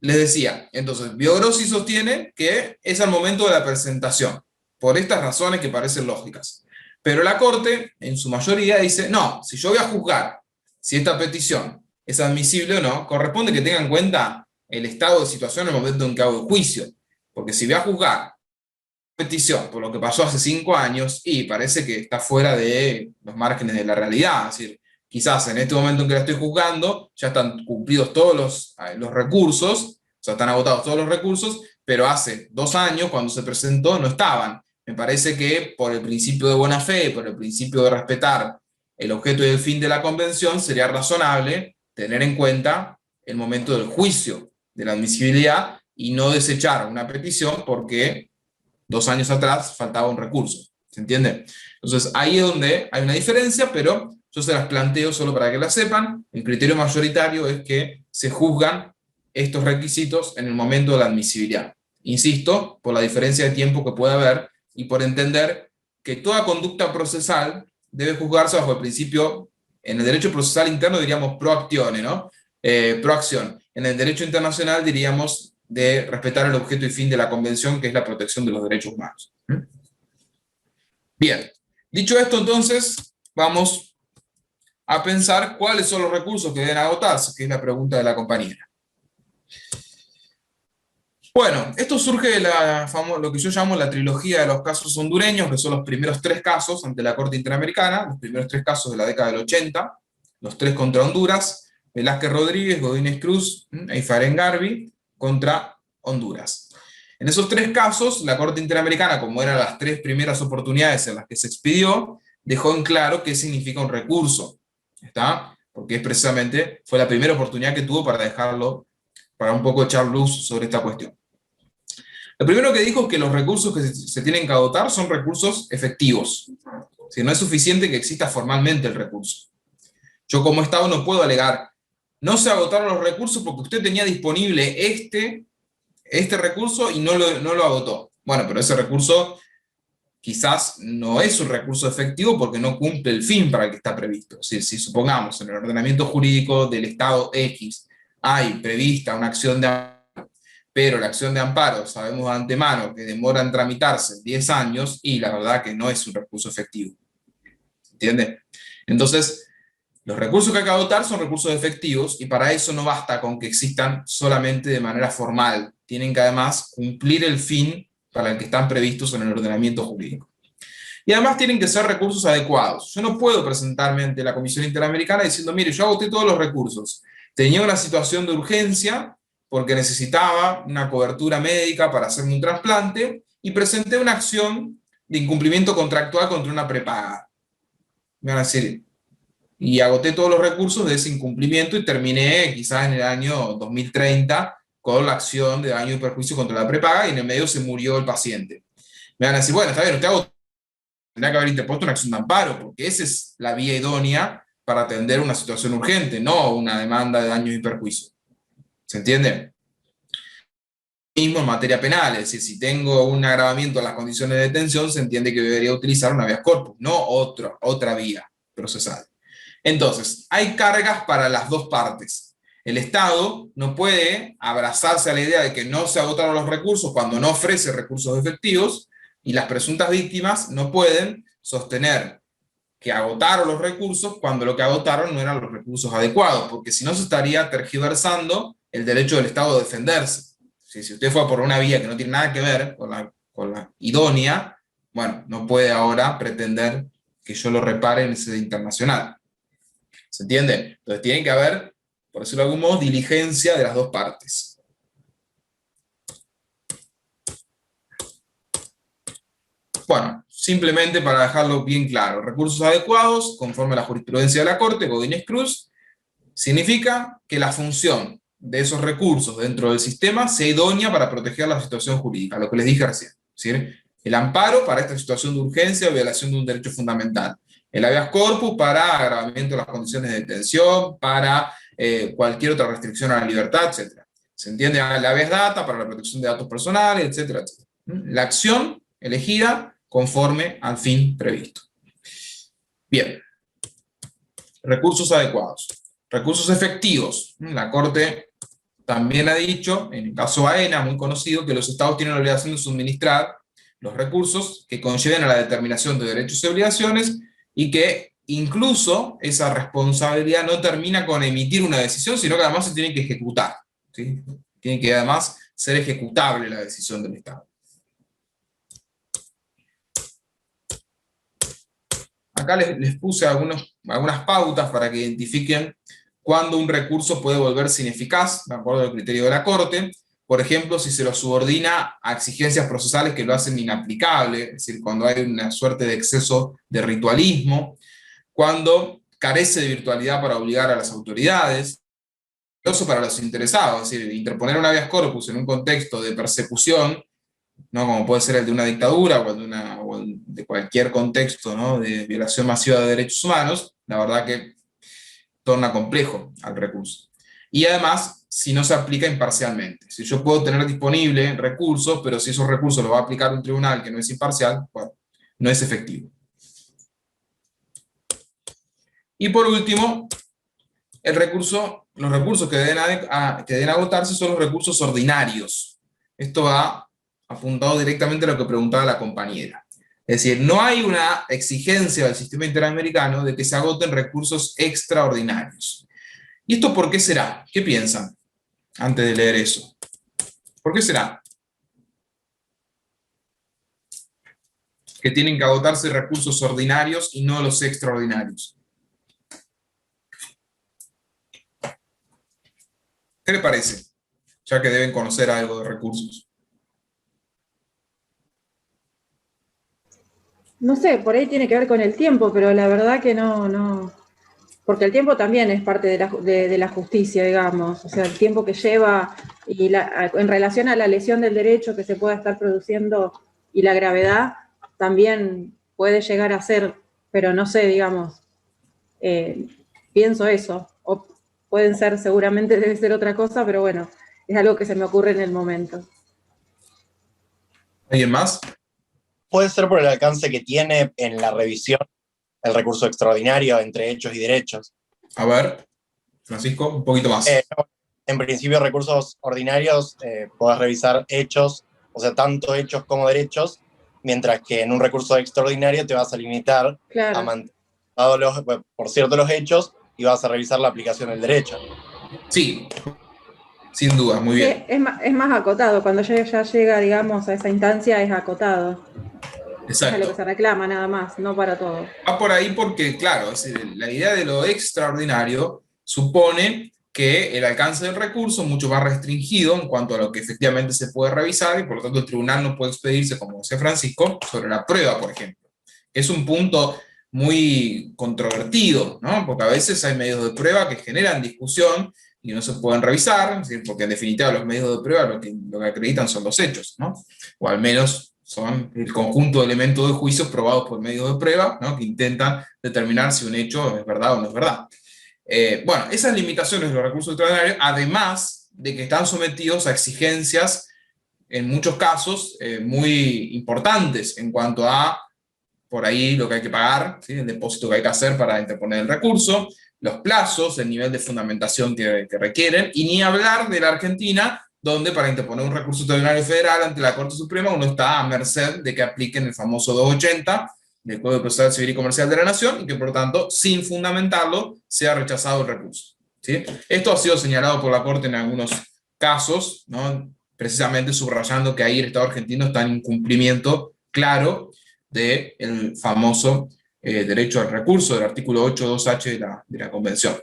Les decía, entonces, Biogrossi sostiene que es al momento de la presentación, por estas razones que parecen lógicas. Pero la Corte, en su mayoría, dice, no, si yo voy a juzgar si esta petición es admisible o no, corresponde que tenga en cuenta el estado de situación en el momento en que hago el juicio. Porque si voy a juzgar petición por lo que pasó hace 5 años, y parece que está fuera de los márgenes de la realidad, es decir, quizás en este momento en que la estoy juzgando, ya están cumplidos todos los recursos, o sea, están agotados todos los recursos, pero hace 2 años, cuando se presentó, no estaban. Me parece que por el principio de buena fe, por el principio de respetar el objeto y el fin de la convención, sería razonable tener en cuenta el momento del juicio, de la admisibilidad, y no desechar una petición porque 2 años atrás faltaba un recurso. ¿Se entiende? Entonces, ahí es donde hay una diferencia, pero yo se las planteo solo para que la sepan. El criterio mayoritario es que se juzgan estos requisitos en el momento de la admisibilidad. Insisto, por la diferencia de tiempo que puede haber y por entender que toda conducta procesal debe juzgarse bajo el principio, en el derecho procesal interno diríamos pro actione, ¿no? Proacción. En el derecho internacional diríamos de respetar el objeto y fin de la convención, que es la protección de los derechos humanos. Bien, dicho esto, entonces, vamos a pensar cuáles son los recursos que deben agotarse, que es la pregunta de la compañera. Bueno, esto surge de lo que yo llamo la trilogía de los casos hondureños, que son los primeros 3 casos ante la Corte Interamericana, los primeros 3 casos de la década del 80, los 3 contra Honduras, Velázquez Rodríguez, Godínez Cruz y Faren Garbi contra Honduras. En esos 3 casos, la Corte Interamericana, como eran las 3 primeras oportunidades en las que se expidió, dejó en claro qué significa un recurso, ¿está? Porque precisamente fue la primera oportunidad que tuvo para un poco echar luz sobre esta cuestión. Lo primero que dijo es que los recursos que se tienen que agotar son recursos efectivos. Si no es suficiente que exista formalmente el recurso. Yo como Estado no puedo alegar, no se agotaron los recursos porque usted tenía disponible este recurso y no lo agotó. Bueno, pero ese recurso quizás no es un recurso efectivo porque no cumple el fin para el que está previsto. Si supongamos en el ordenamiento jurídico del Estado X hay prevista una acción de amparo, pero la acción de amparo sabemos de antemano que demora en tramitarse 10 años y la verdad que no es un recurso efectivo. ¿Entiende? Entonces, los recursos que hay que agotar son recursos efectivos y para eso no basta con que existan solamente de manera formal. Tienen que además cumplir el fin para el que están previstos en el ordenamiento jurídico. Y además tienen que ser recursos adecuados. Yo no puedo presentarme ante la Comisión Interamericana diciendo, mire, yo agoté todos los recursos. Tenía una situación de urgencia porque necesitaba una cobertura médica para hacerme un trasplante y presenté una acción de incumplimiento contractual contra una prepaga. Me van a decir, y agoté todos los recursos de ese incumplimiento y terminé quizás en el año 2030 con la acción de daño y perjuicio contra la prepaga y en el medio se murió el paciente. Me van a decir, bueno, está bien, usted tendrá que haber interpuesto una acción de amparo, porque esa es la vía idónea para atender una situación urgente, no una demanda de daños y perjuicios. ¿Se entiende? Mismo en materia penal, es decir, si tengo un agravamiento en las condiciones de detención, se entiende que debería utilizar una habeas corpus, no otra vía procesal. Entonces, hay cargas para las dos partes. El Estado no puede abrazarse a la idea de que no se agotaron los recursos cuando no ofrece recursos efectivos, y las presuntas víctimas no pueden sostener que agotaron los recursos cuando lo que agotaron no eran los recursos adecuados, porque si no se estaría tergiversando el derecho del Estado a defenderse. Si usted fue por una vía que no tiene nada que ver con la idónea, bueno, no puede ahora pretender que yo lo repare en sede internacional. ¿Se entiende? Entonces tiene que haber, por decirlo de algún modo, diligencia de las dos partes. Bueno, simplemente para dejarlo bien claro, recursos adecuados, conforme a la jurisprudencia de la Corte, Godínez Cruz, significa que la función de esos recursos dentro del sistema sea idónea para proteger la situación jurídica, lo que les dije recién. ¿Sí? El amparo para esta situación de urgencia o violación de un derecho fundamental. El habeas corpus para agravamiento de las condiciones de detención, para cualquier otra restricción a la libertad, etc. ¿Se entiende? El habeas data para la protección de datos personales, etcétera, etcétera. La acción elegida conforme al fin previsto. Bien. Recursos adecuados. Recursos efectivos. La Corte también ha dicho, en el caso AENA, muy conocido, que los estados tienen la obligación de suministrar los recursos que conlleven a la determinación de derechos y obligaciones, y que incluso esa responsabilidad no termina con emitir una decisión, sino que además se tiene que ejecutar. ¿Sí? Tiene que además ser ejecutable la decisión del Estado. Acá les puse algunas pautas para que identifiquen cuándo un recurso puede volverse ineficaz, de acuerdo al criterio de la Corte. Por ejemplo, si se lo subordina a exigencias procesales que lo hacen inaplicable, es decir, cuando hay una suerte de exceso de ritualismo, cuando carece de virtualidad para obligar a las autoridades, incluso para los interesados, es decir, interponer un habeas corpus en un contexto de persecución, ¿no? Como puede ser el de una dictadura o de cualquier contexto, ¿no? De violación masiva de derechos humanos, la verdad que torna complejo al recurso. Y además, si no se aplica imparcialmente. Si yo puedo tener disponible recursos, pero si esos recursos los va a aplicar un tribunal que no es imparcial, bueno, no es efectivo. Y por último, los recursos que deben agotarse son los recursos ordinarios. Esto va apuntado directamente a lo que preguntaba la compañera. Es decir, no hay una exigencia del sistema interamericano de que se agoten recursos extraordinarios. ¿Y esto por qué será? ¿Qué piensan antes de leer eso? ¿Por qué será que tienen que agotarse recursos ordinarios y no los extraordinarios? ¿Qué le parece? Ya que deben conocer algo de recursos. No sé, por ahí tiene que ver con el tiempo, pero la verdad que no. Porque el tiempo también es parte de la justicia, digamos. O sea, el tiempo que lleva y en relación a la lesión del derecho que se pueda estar produciendo y la gravedad, también puede llegar a ser, pero no sé, digamos, pienso eso. O pueden ser, seguramente debe ser otra cosa, pero bueno, es algo que se me ocurre en el momento. ¿Alguien más? Puede ser por el alcance que tiene en la revisión el recurso extraordinario entre hechos y derechos. A ver, Francisco, un poquito más. En principio, recursos ordinarios, podés revisar hechos, o sea, tanto hechos como derechos, mientras que en un recurso extraordinario te vas a limitar a mantener por cierto los hechos y vas a revisar la aplicación del derecho. Sí, sin duda, muy bien. Es más acotado, cuando ya llega, digamos, a esa instancia es acotado. Exacto. Es lo que se reclama nada más, no para todo. Va por ahí porque, claro, es decir, la idea de lo extraordinario supone que el alcance del recurso es mucho más restringido en cuanto a lo que efectivamente se puede revisar, y por lo tanto el tribunal no puede expedirse, como decía Francisco, sobre la prueba, por ejemplo. Es un punto muy controvertido, ¿no? Porque a veces hay medios de prueba que generan discusión y no se pueden revisar, es decir, porque en definitiva los medios de prueba lo que acreditan son los hechos, ¿no? O al menos son el conjunto de elementos de juicios probados por medios de prueba, ¿no? Que intentan determinar si un hecho es verdad o no es verdad. Bueno, esas limitaciones de los recursos extraordinarios, además de que están sometidos a exigencias, en muchos casos, muy importantes en cuanto a, por ahí, lo que hay que pagar, ¿sí? El depósito que hay que hacer para interponer el recurso, los plazos, el nivel de fundamentación que requieren, y ni hablar de la Argentina, donde para interponer un recurso extraordinario federal ante la Corte Suprema uno está a merced de que apliquen el famoso 280 del Código Procesal Civil y Comercial de la Nación, y que por tanto, sin fundamentarlo, sea rechazado el recurso. ¿Sí? Esto ha sido señalado por la Corte en algunos casos, ¿no? Precisamente subrayando que ahí el Estado argentino está en incumplimiento claro del famoso derecho al recurso del artículo 8.2h de la Convención.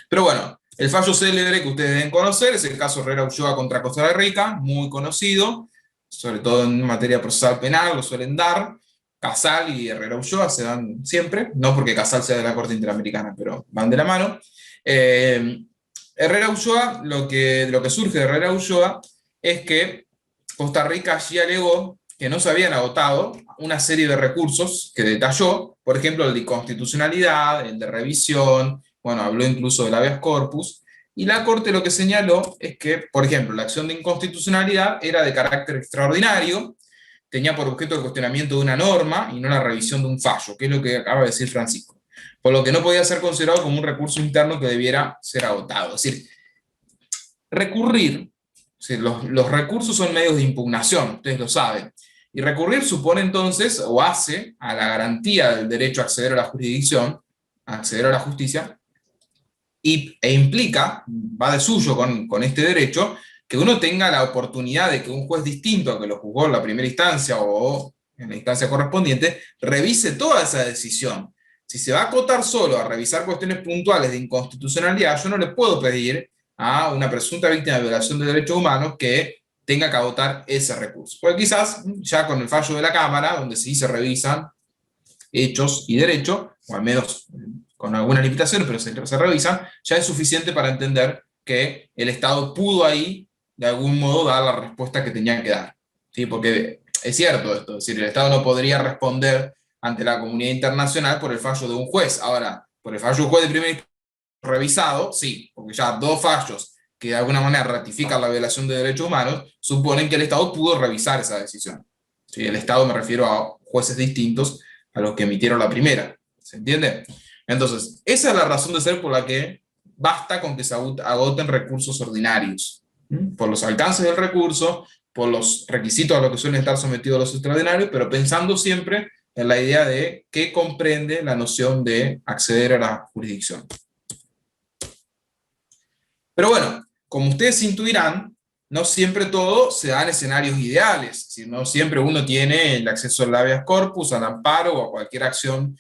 Pero bueno, el fallo célebre que ustedes deben conocer es el caso Herrera Ulloa contra Costa Rica, muy conocido, sobre todo en materia procesal penal, lo suelen dar. Casal y Herrera Ulloa se dan siempre, no porque Casal sea de la Corte Interamericana, pero van de la mano. Herrera Ulloa, lo que surge de Herrera Ulloa es que Costa Rica allí alegó que no se habían agotado una serie de recursos que detalló, por ejemplo, el de inconstitucionalidad, el de revisión, bueno, habló incluso del habeas corpus, y la Corte lo que señaló es que, por ejemplo, la acción de inconstitucionalidad era de carácter extraordinario, tenía por objeto el cuestionamiento de una norma y no la revisión de un fallo, que es lo que acaba de decir Francisco, por lo que no podía ser considerado como un recurso interno que debiera ser agotado. Es decir, recurrir, es decir, los recursos son medios de impugnación, ustedes lo saben, y recurrir supone entonces, o hace, a la garantía del derecho a acceder a la jurisdicción, a acceder a la justicia, e implica, va de suyo con este derecho, que uno tenga la oportunidad de que un juez distinto a que lo juzgó en la primera instancia o en la instancia correspondiente, revise toda esa decisión. Si se va a acotar solo a revisar cuestiones puntuales de inconstitucionalidad, yo no le puedo pedir a una presunta víctima de violación de derechos humanos que tenga que agotar ese recurso. Porque quizás ya con el fallo de la Cámara, donde sí se revisan hechos y derechos, o al menos con algunas limitaciones, pero se revisan, ya es suficiente para entender que el Estado pudo ahí, de algún modo, dar la respuesta que tenía que dar. ¿Sí? Porque es cierto esto, es decir, el Estado no podría responder ante la comunidad internacional por el fallo de un juez. Ahora, por el fallo de un juez de primera instancia revisado, sí, porque ya dos fallos que de alguna manera ratifican la violación de derechos humanos, suponen que el Estado pudo revisar esa decisión. ¿Sí? El Estado me refiero a jueces distintos a los que emitieron la primera. ¿Se entiende? Entonces, esa es la razón de ser por la que basta con que se agoten recursos ordinarios. Por los alcances del recurso, por los requisitos a los que suelen estar sometidos los extraordinarios, pero pensando siempre en la idea de qué comprende la noción de acceder a la jurisdicción. Pero bueno, como ustedes intuirán, no siempre todo se da en escenarios ideales, es decir, no siempre uno tiene el acceso al habeas corpus, al amparo o a cualquier acción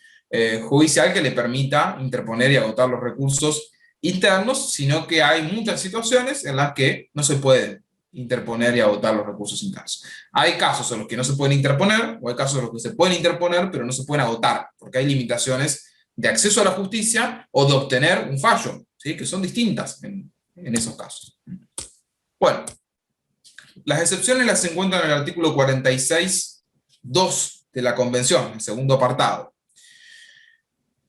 judicial que le permita interponer y agotar los recursos internos, sino que hay muchas situaciones en las que no se pueden interponer y agotar los recursos internos. Hay casos en los que no se pueden interponer, o hay casos en los que se pueden interponer, pero no se pueden agotar, porque hay limitaciones de acceso a la justicia o de obtener un fallo, ¿sí? Que son distintas en esos casos. Bueno, las excepciones las encuentran en el artículo 46.2 de la Convención, el segundo apartado.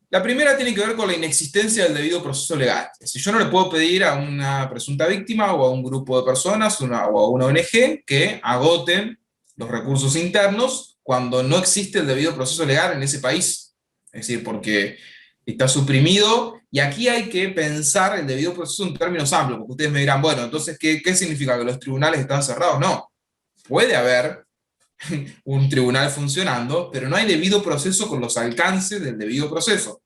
La primera tiene que ver con la inexistencia del debido proceso legal. Es decir, yo no le puedo pedir a una presunta víctima o a un grupo de personas o a una ONG que agoten los recursos internos cuando no existe el debido proceso legal en ese país. Es decir, porque está suprimido, y aquí hay que pensar el debido proceso en términos amplios, porque ustedes me dirán, bueno, entonces, ¿qué significa? ¿Que los tribunales están cerrados? No. Puede haber un tribunal funcionando, pero no hay debido proceso con los alcances del debido proceso.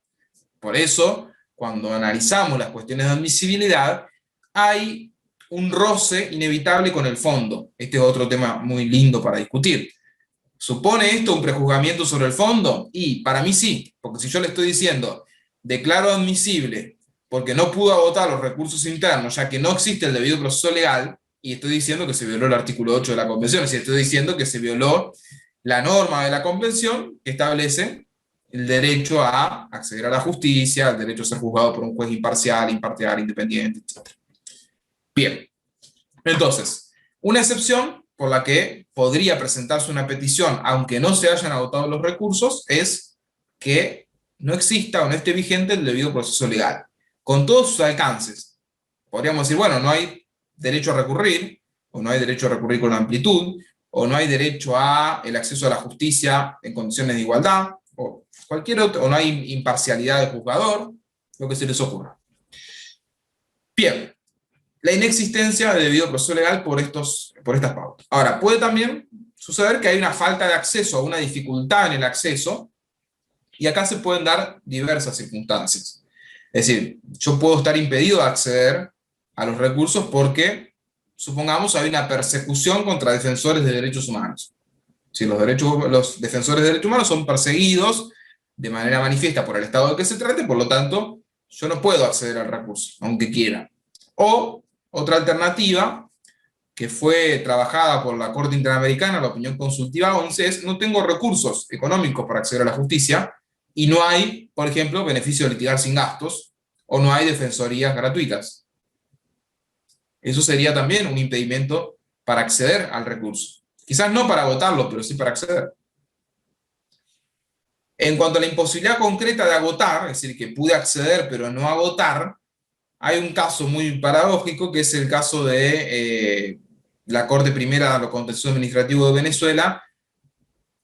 Por eso, cuando analizamos las cuestiones de admisibilidad, hay un roce inevitable con el fondo. Este es otro tema muy lindo para discutir. ¿Supone esto un prejuzgamiento sobre el fondo? Y para mí sí, porque si yo le estoy diciendo, declaro admisible porque no pudo agotar los recursos internos, ya que no existe el debido proceso legal, y estoy diciendo que se violó el artículo 8 de la Convención, es decir, estoy diciendo que se violó la norma de la Convención que establece el derecho a acceder a la justicia, el derecho a ser juzgado por un juez imparcial, independiente, etc. Bien, entonces, una excepción por la que podría presentarse una petición, aunque no se hayan agotado los recursos, es que no exista o no esté vigente el debido proceso legal, con todos sus alcances. Podríamos decir, bueno, no hay derecho a recurrir, o no hay derecho a recurrir con amplitud, o no hay derecho a el acceso a la justicia en condiciones de igualdad, o cualquier otro, o no hay imparcialidad del juzgador, lo que se les ocurra. Bien, la inexistencia de debido proceso legal por estas pautas. Ahora, puede también suceder que hay una falta de acceso, o una dificultad en el acceso, y acá se pueden dar diversas circunstancias. Es decir, yo puedo estar impedido de acceder a los recursos porque, supongamos, hay una persecución contra defensores de derechos humanos. Si los defensores de derechos humanos son perseguidos de manera manifiesta por el Estado de que se trate, por lo tanto, yo no puedo acceder al recurso, aunque quiera. O, otra alternativa, que fue trabajada por la Corte Interamericana, la opinión consultiva 11, es: no tengo recursos económicos para acceder a la justicia, y no hay, por ejemplo, beneficio de litigar sin gastos, o no hay defensorías gratuitas. Eso sería también un impedimento para acceder al recurso. Quizás no para agotarlo, pero sí para acceder. En cuanto a la imposibilidad concreta de agotar, es decir, que pude acceder pero no agotar, hay un caso muy paradójico, que es el caso de la Corte Primera de lo Contencioso Administrativo de Venezuela,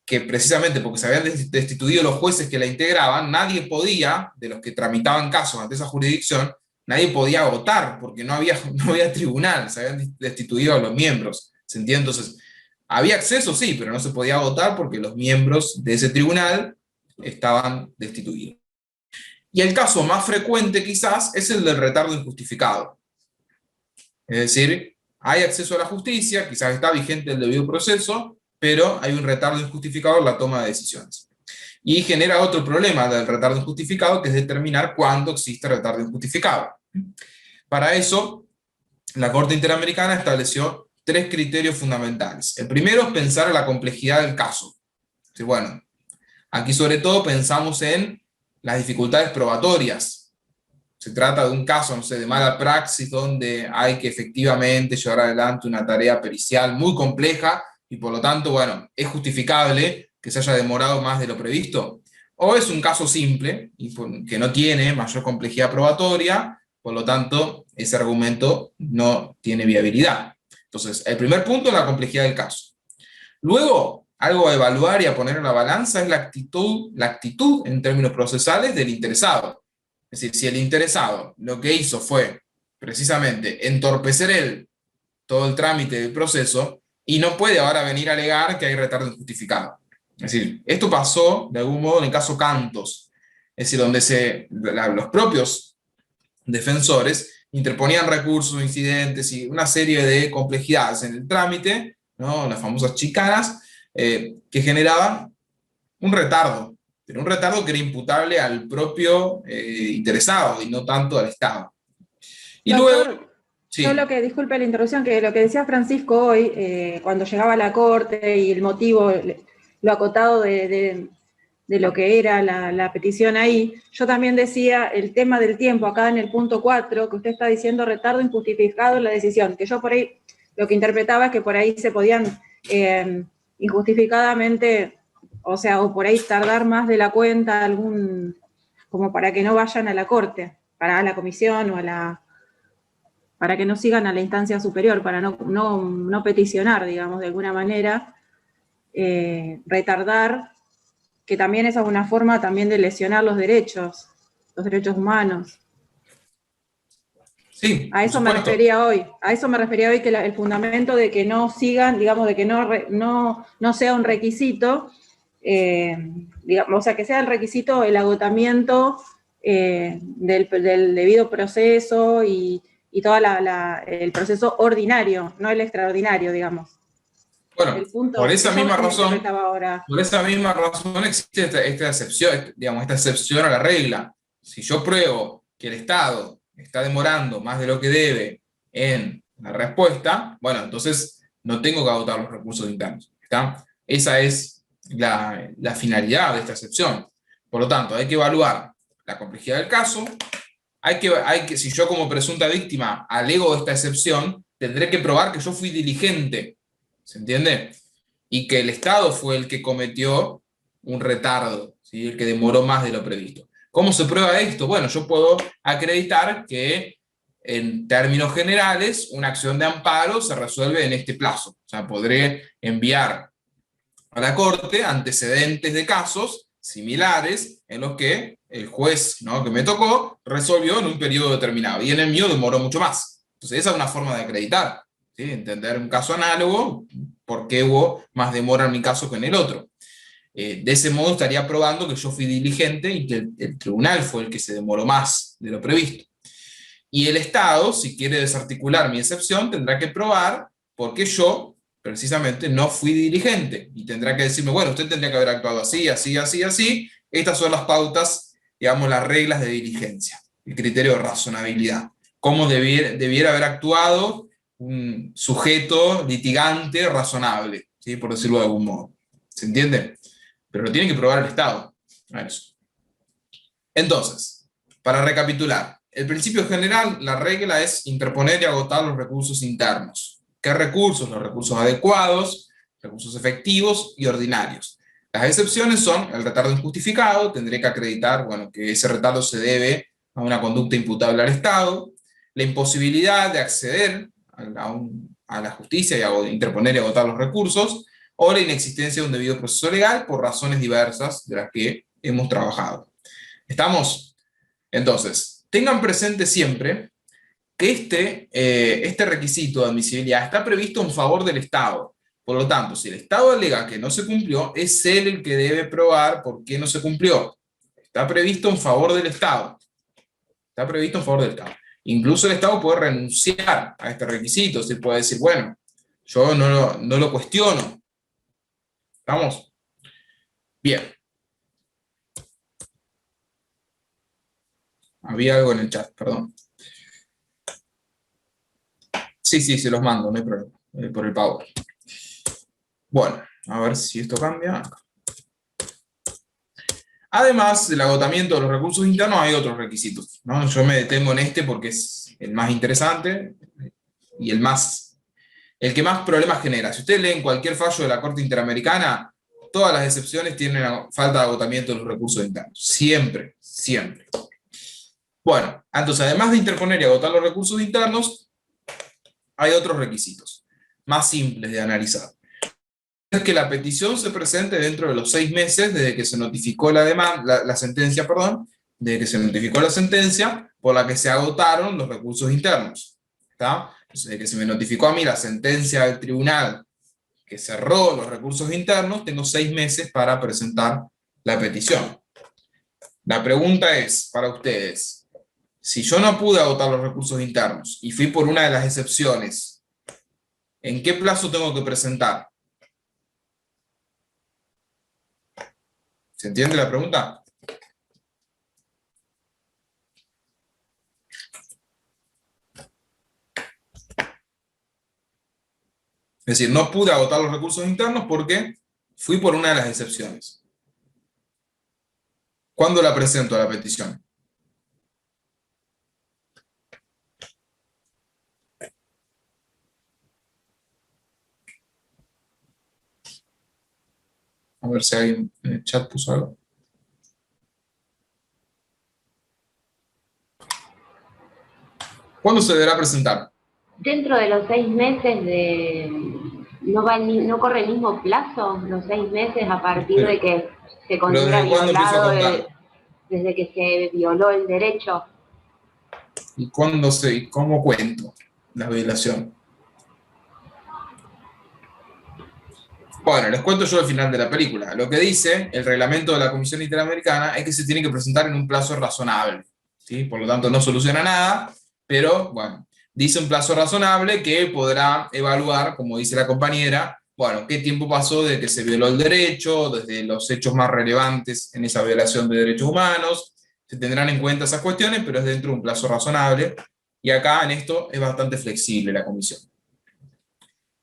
que precisamente porque se habían destituido los jueces que la integraban, nadie podía, de los que tramitaban casos ante esa jurisdicción, nadie podía agotar, porque no había tribunal, se habían destituido a los miembros. ¿Se entiende? Entonces, había acceso, sí, pero no se podía agotar porque los miembros de ese tribunal estaban destituidos. Y el caso más frecuente quizás es el del retardo injustificado. Es decir, hay acceso a la justicia, quizás está vigente el debido proceso, pero hay un retardo injustificado en la toma de decisiones. Y genera otro problema del retardo injustificado, que es determinar cuándo existe retardo injustificado. Para eso, la Corte Interamericana estableció 3 criterios fundamentales. El primero es pensar en la complejidad del caso. Sí, bueno, aquí sobre todo pensamos en las dificultades probatorias. Se trata de un caso, no sé, de mala praxis, donde hay que efectivamente llevar adelante una tarea pericial muy compleja, y por lo tanto, bueno, es justificable que se haya demorado más de lo previsto. O es un caso simple, y que no tiene mayor complejidad probatoria, por lo tanto, ese argumento no tiene viabilidad. Entonces, el primer punto es la complejidad del caso. Luego, algo a evaluar y a poner en la balanza es la actitud en términos procesales del interesado. Es decir, si el interesado lo que hizo fue precisamente entorpecer todo el trámite del proceso, y no puede ahora venir a alegar que hay retardo injustificado. Es decir, esto pasó de algún modo en el caso Cantos, es decir, donde los propios defensores interponían recursos, incidentes y una serie de complejidades en el trámite, ¿no? Las famosas chicanas, que generaban un retardo, pero un retardo que era imputable al propio interesado y no tanto al Estado. Y Doctor, luego... Sí. yo disculpe la interrupción, que lo que decía Francisco hoy, cuando llegaba a la Corte y el motivo, lo acotado de lo que era la petición ahí, yo también decía el tema del tiempo, acá en el punto 4, que usted está diciendo retardo injustificado en la decisión, que yo por ahí lo que interpretaba es que por ahí se podían injustificadamente, o sea, o por ahí tardar más de la cuenta como para que no vayan a la Corte, para la comisión o para que no sigan a la instancia superior, para no peticionar, digamos, de alguna manera, retardar, que también es una forma también de lesionar los derechos humanos. Sí, a eso me refería hoy, que el fundamento de que no sigan, digamos, de que no sea un requisito, digamos, o sea, que sea el requisito el agotamiento del debido proceso y todo el proceso ordinario, no el extraordinario, digamos. Bueno, por esa misma razón existe esta excepción, digamos, esta excepción a la regla. Si yo pruebo que el Estado está demorando más de lo que debe en la respuesta, bueno, entonces no tengo que agotar los recursos internos. ¿Está? Esa es la finalidad de esta excepción. Por lo tanto, hay que evaluar la complejidad del caso. Si yo como presunta víctima alego esta excepción, tendré que probar que yo fui diligente, ¿se entiende? Y que el Estado fue el que cometió un retardo, ¿sí? El que demoró más de lo previsto. ¿Cómo se prueba esto? Bueno, yo puedo acreditar que en términos generales una acción de amparo se resuelve en este plazo. O sea, podré enviar a la Corte antecedentes de casos similares en los que el juez, ¿no?, que me tocó resolvió en un periodo determinado, y en el mío demoró mucho más. Entonces esa es una forma de acreditar, ¿sí? Entender un caso análogo, por qué hubo más demora en mi caso que en el otro. De ese modo estaría probando que yo fui diligente y que el tribunal fue el que se demoró más de lo previsto. Y el Estado, si quiere desarticular mi excepción, tendrá que probar por qué yo precisamente no fui diligente, y tendrá que decirme, bueno, usted tendría que haber actuado así, así, así, así. Estas son las pautas, digamos, las reglas de diligencia, el criterio de razonabilidad. Cómo debiera haber actuado un sujeto litigante razonable, ¿sí? Por decirlo de algún modo. ¿Se entiende? Pero lo tiene que probar el Estado. Eso. Entonces, para recapitular, el principio general, la regla es interponer y agotar los recursos internos. ¿Qué recursos? Los recursos adecuados, recursos efectivos y ordinarios. Las excepciones son el retardo injustificado, tendré que acreditar, bueno, que ese retardo se debe a una conducta imputable al Estado, la imposibilidad de acceder a la justicia y interponer y agotar los recursos, o la inexistencia de un debido proceso legal por razones diversas de las que hemos trabajado. ¿Estamos? Entonces, tengan presente siempre que este requisito de admisibilidad está previsto en favor del Estado. Por lo tanto, si el Estado alega que no se cumplió, es él el que debe probar por qué no se cumplió. Está previsto en favor del Estado. Está previsto en favor del Estado. Incluso el Estado puede renunciar a este requisito. Se puede decir, bueno, yo no lo cuestiono. ¿Estamos? Bien. Había algo en el chat, perdón. Sí, se los mando, no hay problema. Por el Power. Bueno, a ver si esto cambia. Además del agotamiento de los recursos internos, hay otros requisitos, ¿no? Yo me detengo en este porque es el más interesante y el que más problemas genera. Si ustedes leen cualquier fallo de la Corte Interamericana, todas las excepciones tienen falta de agotamiento de los recursos internos. Siempre, siempre. Bueno, entonces además de interponer y agotar los recursos internos, hay otros requisitos, más simples de analizar. Es que la petición se presente dentro de los 6 meses desde que se notificó la sentencia, desde que se notificó la sentencia por la que se agotaron los recursos internos. ¿Está? Entonces, desde que se me notificó a mí la sentencia del tribunal que cerró los recursos internos, tengo 6 meses para presentar la petición. La pregunta es, para ustedes, si yo no pude agotar los recursos internos y fui por una de las excepciones, ¿en qué plazo tengo que presentar? ¿Se entiende la pregunta? Es decir, no pude agotar los recursos internos porque fui por una de las excepciones. ¿Cuándo la presento a la petición? A ver si alguien en el chat puso algo. ¿Cuándo se deberá presentar? Dentro de los 6 meses ¿no corre el mismo plazo? Los 6 meses a partir de que se considera violado, desde que se violó el derecho. ¿Y cómo cuento la violación? Bueno, les cuento yo al final de la película. Lo que dice el reglamento de la Comisión Interamericana es que se tiene que presentar en un plazo razonable, ¿sí? Por lo tanto, no soluciona nada, pero bueno, dice un plazo razonable que podrá evaluar, como dice la compañera, bueno, qué tiempo pasó desde que se violó el derecho, desde los hechos más relevantes en esa violación de derechos humanos. Se tendrán en cuenta esas cuestiones, pero es dentro de un plazo razonable, y acá en esto es bastante flexible la comisión.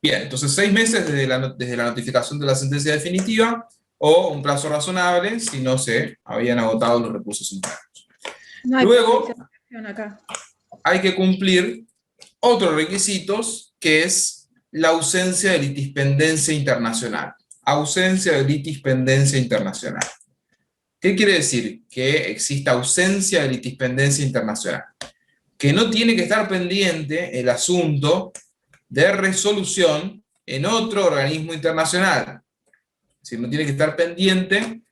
Bien, entonces 6 meses desde la notificación de la sentencia definitiva, o un plazo razonable si no se habían agotado los recursos internos. Luego, acá hay que cumplir otros requisitos, que es la ausencia de litispendencia internacional. Ausencia de litispendencia internacional. ¿Qué quiere decir? Que exista ausencia de litispendencia internacional. Que no tiene que estar pendiente el asunto de resolución en otro organismo internacional. Es decir, no tiene que estar pendiente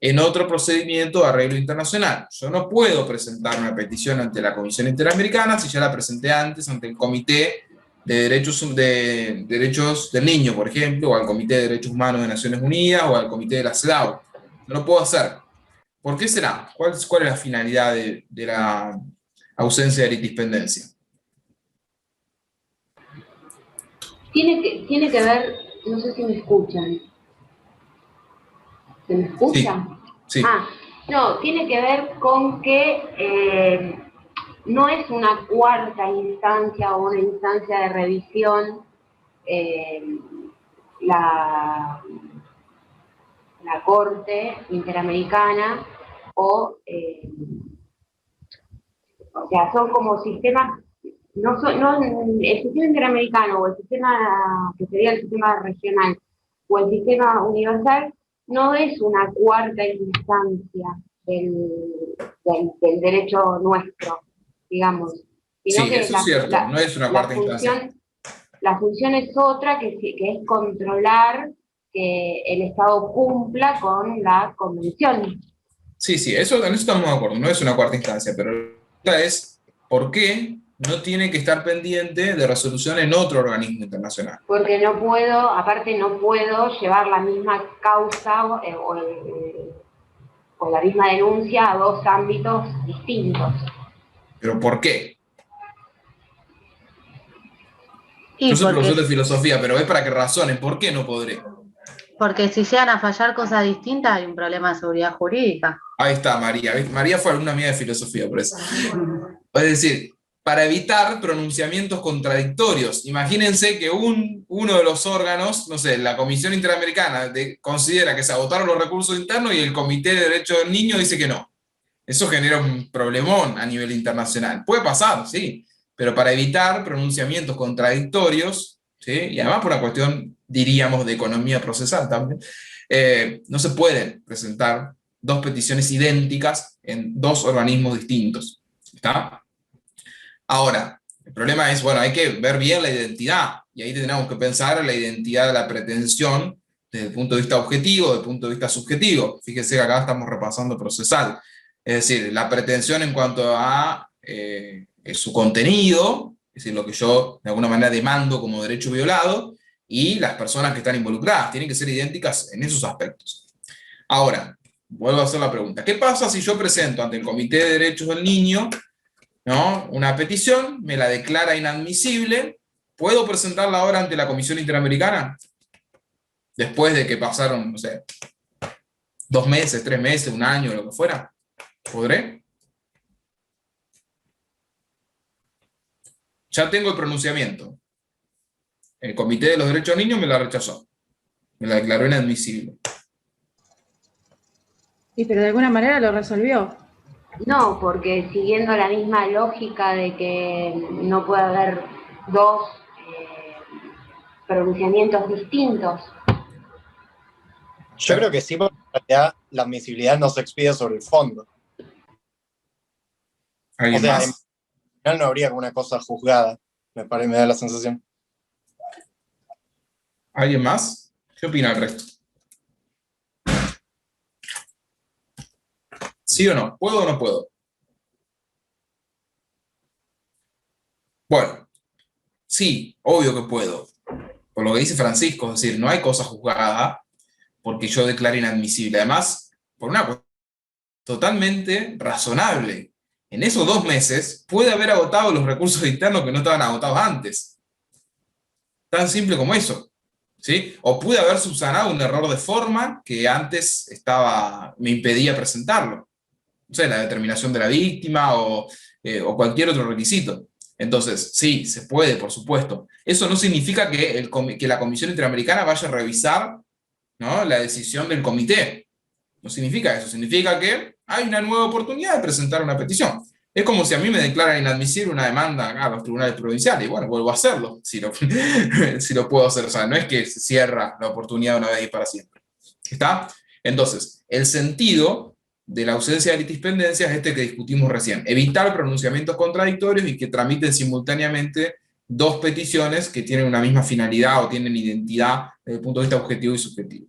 en otro procedimiento de arreglo internacional. Yo no puedo presentar una petición ante la Comisión Interamericana si ya la presenté antes ante el Comité de Derechos del Niño, por ejemplo, o al Comité de Derechos Humanos de Naciones Unidas, o al Comité de la CEDAW. No lo puedo hacer. ¿Por qué será? ¿Cuál es la finalidad de la ausencia de litispendencia? Tiene que ver, no sé si me escuchan. ¿Se me escucha? Sí. No, tiene que ver con que no es una cuarta instancia o una instancia de revisión la Corte Interamericana o sea, son como sistemas, el sistema interamericano o el sistema que sería el sistema regional o el sistema universal no es una cuarta instancia del derecho nuestro, digamos. Sino Sí, que eso es cierto, no es una cuarta instancia. La función es otra, que es controlar que el Estado cumpla con la convención. Sí, en eso estamos de acuerdo, no es una cuarta instancia, pero la pregunta es, ¿por qué no tiene que estar pendiente de resolución en otro organismo internacional? Porque no puedo llevar la misma causa o la misma denuncia a dos ámbitos distintos. ¿Pero por qué? Y Yo soy porque, profesor de filosofía, pero es para que razonen, ¿por qué no podré? porque si llegan a fallar cosas distintas hay un problema de seguridad jurídica. Ahí está María. María fue alumna mía de filosofía, por eso. Es decir, para evitar pronunciamientos contradictorios. Imagínense que uno de los órganos, no sé, la Comisión Interamericana, considera que se agotaron los recursos internos y el Comité de Derechos del Niño dice que no. Eso genera un problemón a nivel internacional. Puede pasar, sí, pero para evitar pronunciamientos contradictorios, ¿sí? Y además por una cuestión, diríamos, de economía procesal también, no se pueden presentar dos peticiones idénticas en dos organismos distintos. ¿Está? Ahora, el problema es, bueno, hay que ver bien la identidad, y ahí tenemos que pensar en la identidad de la pretensión desde el punto de vista objetivo, desde el punto de vista subjetivo. Fíjense que acá estamos repasando procesal. Es decir, la pretensión en cuanto a su contenido, es decir, lo que yo de alguna manera demando como derecho violado, y las personas que están involucradas, tienen que ser idénticas en esos aspectos. Ahora, vuelvo a hacer la pregunta, ¿qué pasa si yo presento ante el Comité de Derechos del Niño, ¿no?, una petición, me la declara inadmisible? ¿Puedo presentarla ahora ante la Comisión Interamericana? Después de que pasaron, no sé, 2 meses, 3 meses, 1 año, lo que fuera. ¿Podré? Ya tengo el pronunciamiento. El Comité de los Derechos del Niño me la rechazó. Me la declaró inadmisible. Sí, pero de alguna manera lo resolvió. No, porque siguiendo la misma lógica de que no puede haber dos pronunciamientos distintos. Yo creo que sí, porque en realidad la admisibilidad no se expide sobre el fondo. ¿Alguien O sea, más? en general no habría alguna cosa juzgada, me da la sensación. ¿Alguien más? ¿Qué opina el resto? ¿Sí o no? ¿Puedo o no puedo? Bueno, sí, obvio que puedo. Por lo que dice Francisco, es decir, no hay cosa juzgada porque yo declare inadmisible. Además, por una cuestión totalmente razonable. En esos 2 meses puede haber agotado los recursos internos que no estaban agotados antes. Tan simple como eso. ¿Sí? O pude haber subsanado un error de forma que antes me impedía presentarlo. No sé, la determinación de la víctima o cualquier otro requisito. Entonces, sí, se puede, por supuesto. Eso no significa que la Comisión Interamericana vaya a revisar, ¿no?, la decisión del comité. No significa eso. Significa que hay una nueva oportunidad de presentar una petición. Es como si a mí me declaran inadmisible una demanda a los tribunales provinciales, y bueno, vuelvo a hacerlo, si lo puedo hacer. O sea, no es que se cierra la oportunidad una vez y para siempre. ¿Está? Entonces, el sentido de la ausencia de litispendencia es este que discutimos recién: evitar pronunciamientos contradictorios y que tramiten simultáneamente dos peticiones que tienen una misma finalidad o tienen identidad desde el punto de vista objetivo y subjetivo.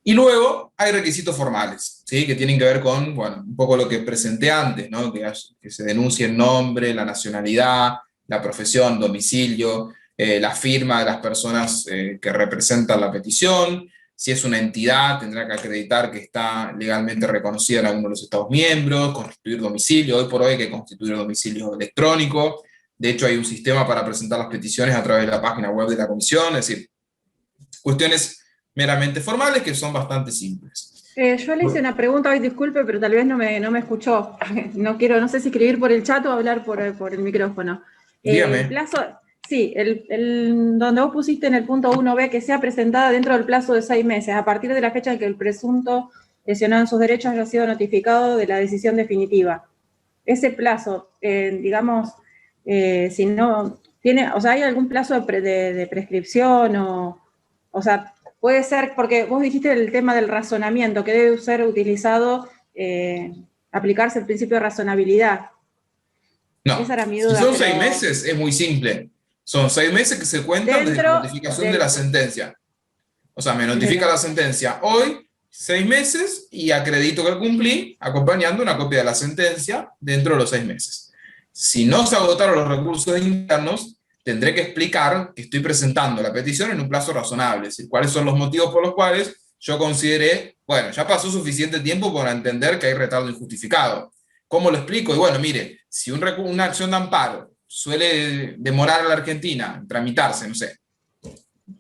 Y luego hay requisitos formales, ¿sí?, que tienen que ver con, bueno, un poco lo que presenté antes, ¿no?, que se denuncie el nombre, la nacionalidad, la profesión, domicilio, la firma de las personas que representan la petición. Si es una entidad, tendrá que acreditar que está legalmente reconocida en alguno de los Estados miembros, constituir domicilio. Hoy por hoy hay que constituir domicilio electrónico. De hecho, hay un sistema para presentar las peticiones a través de la página web de la Comisión. Es decir, cuestiones meramente formales que son bastante simples. Yo le hice una pregunta hoy, disculpe, pero tal vez no me escuchó. No sé si escribir por el chat o hablar por el micrófono. Dígame. El plazo, sí, donde vos pusiste en el punto 1b que sea presentada dentro del plazo de 6 meses, a partir de la fecha en que el presunto lesionado en sus derechos haya sido notificado de la decisión definitiva. Ese plazo, digamos, si no tiene, o sea, ¿hay algún plazo de prescripción o sea, puede ser, porque vos dijiste el tema del razonamiento, que debe ser utilizado, aplicarse el principio de razonabilidad. No, Esa era mi si duda. son 6 meses, es muy simple. Son 6 meses que se cuentan desde la notificación de la sentencia. O sea, me notifica la sentencia hoy, 6 meses, y acredito que cumplí, acompañando una copia de la sentencia dentro de los 6 meses. Si no se agotaron los recursos internos, tendré que explicar que estoy presentando la petición en un plazo razonable, es decir, cuáles son los motivos por los cuales yo consideré, bueno, ya pasó suficiente tiempo para entender que hay retardo injustificado. ¿Cómo lo explico? Y bueno, mire, si una acción de amparo suele demorar a la Argentina en tramitarse, no sé,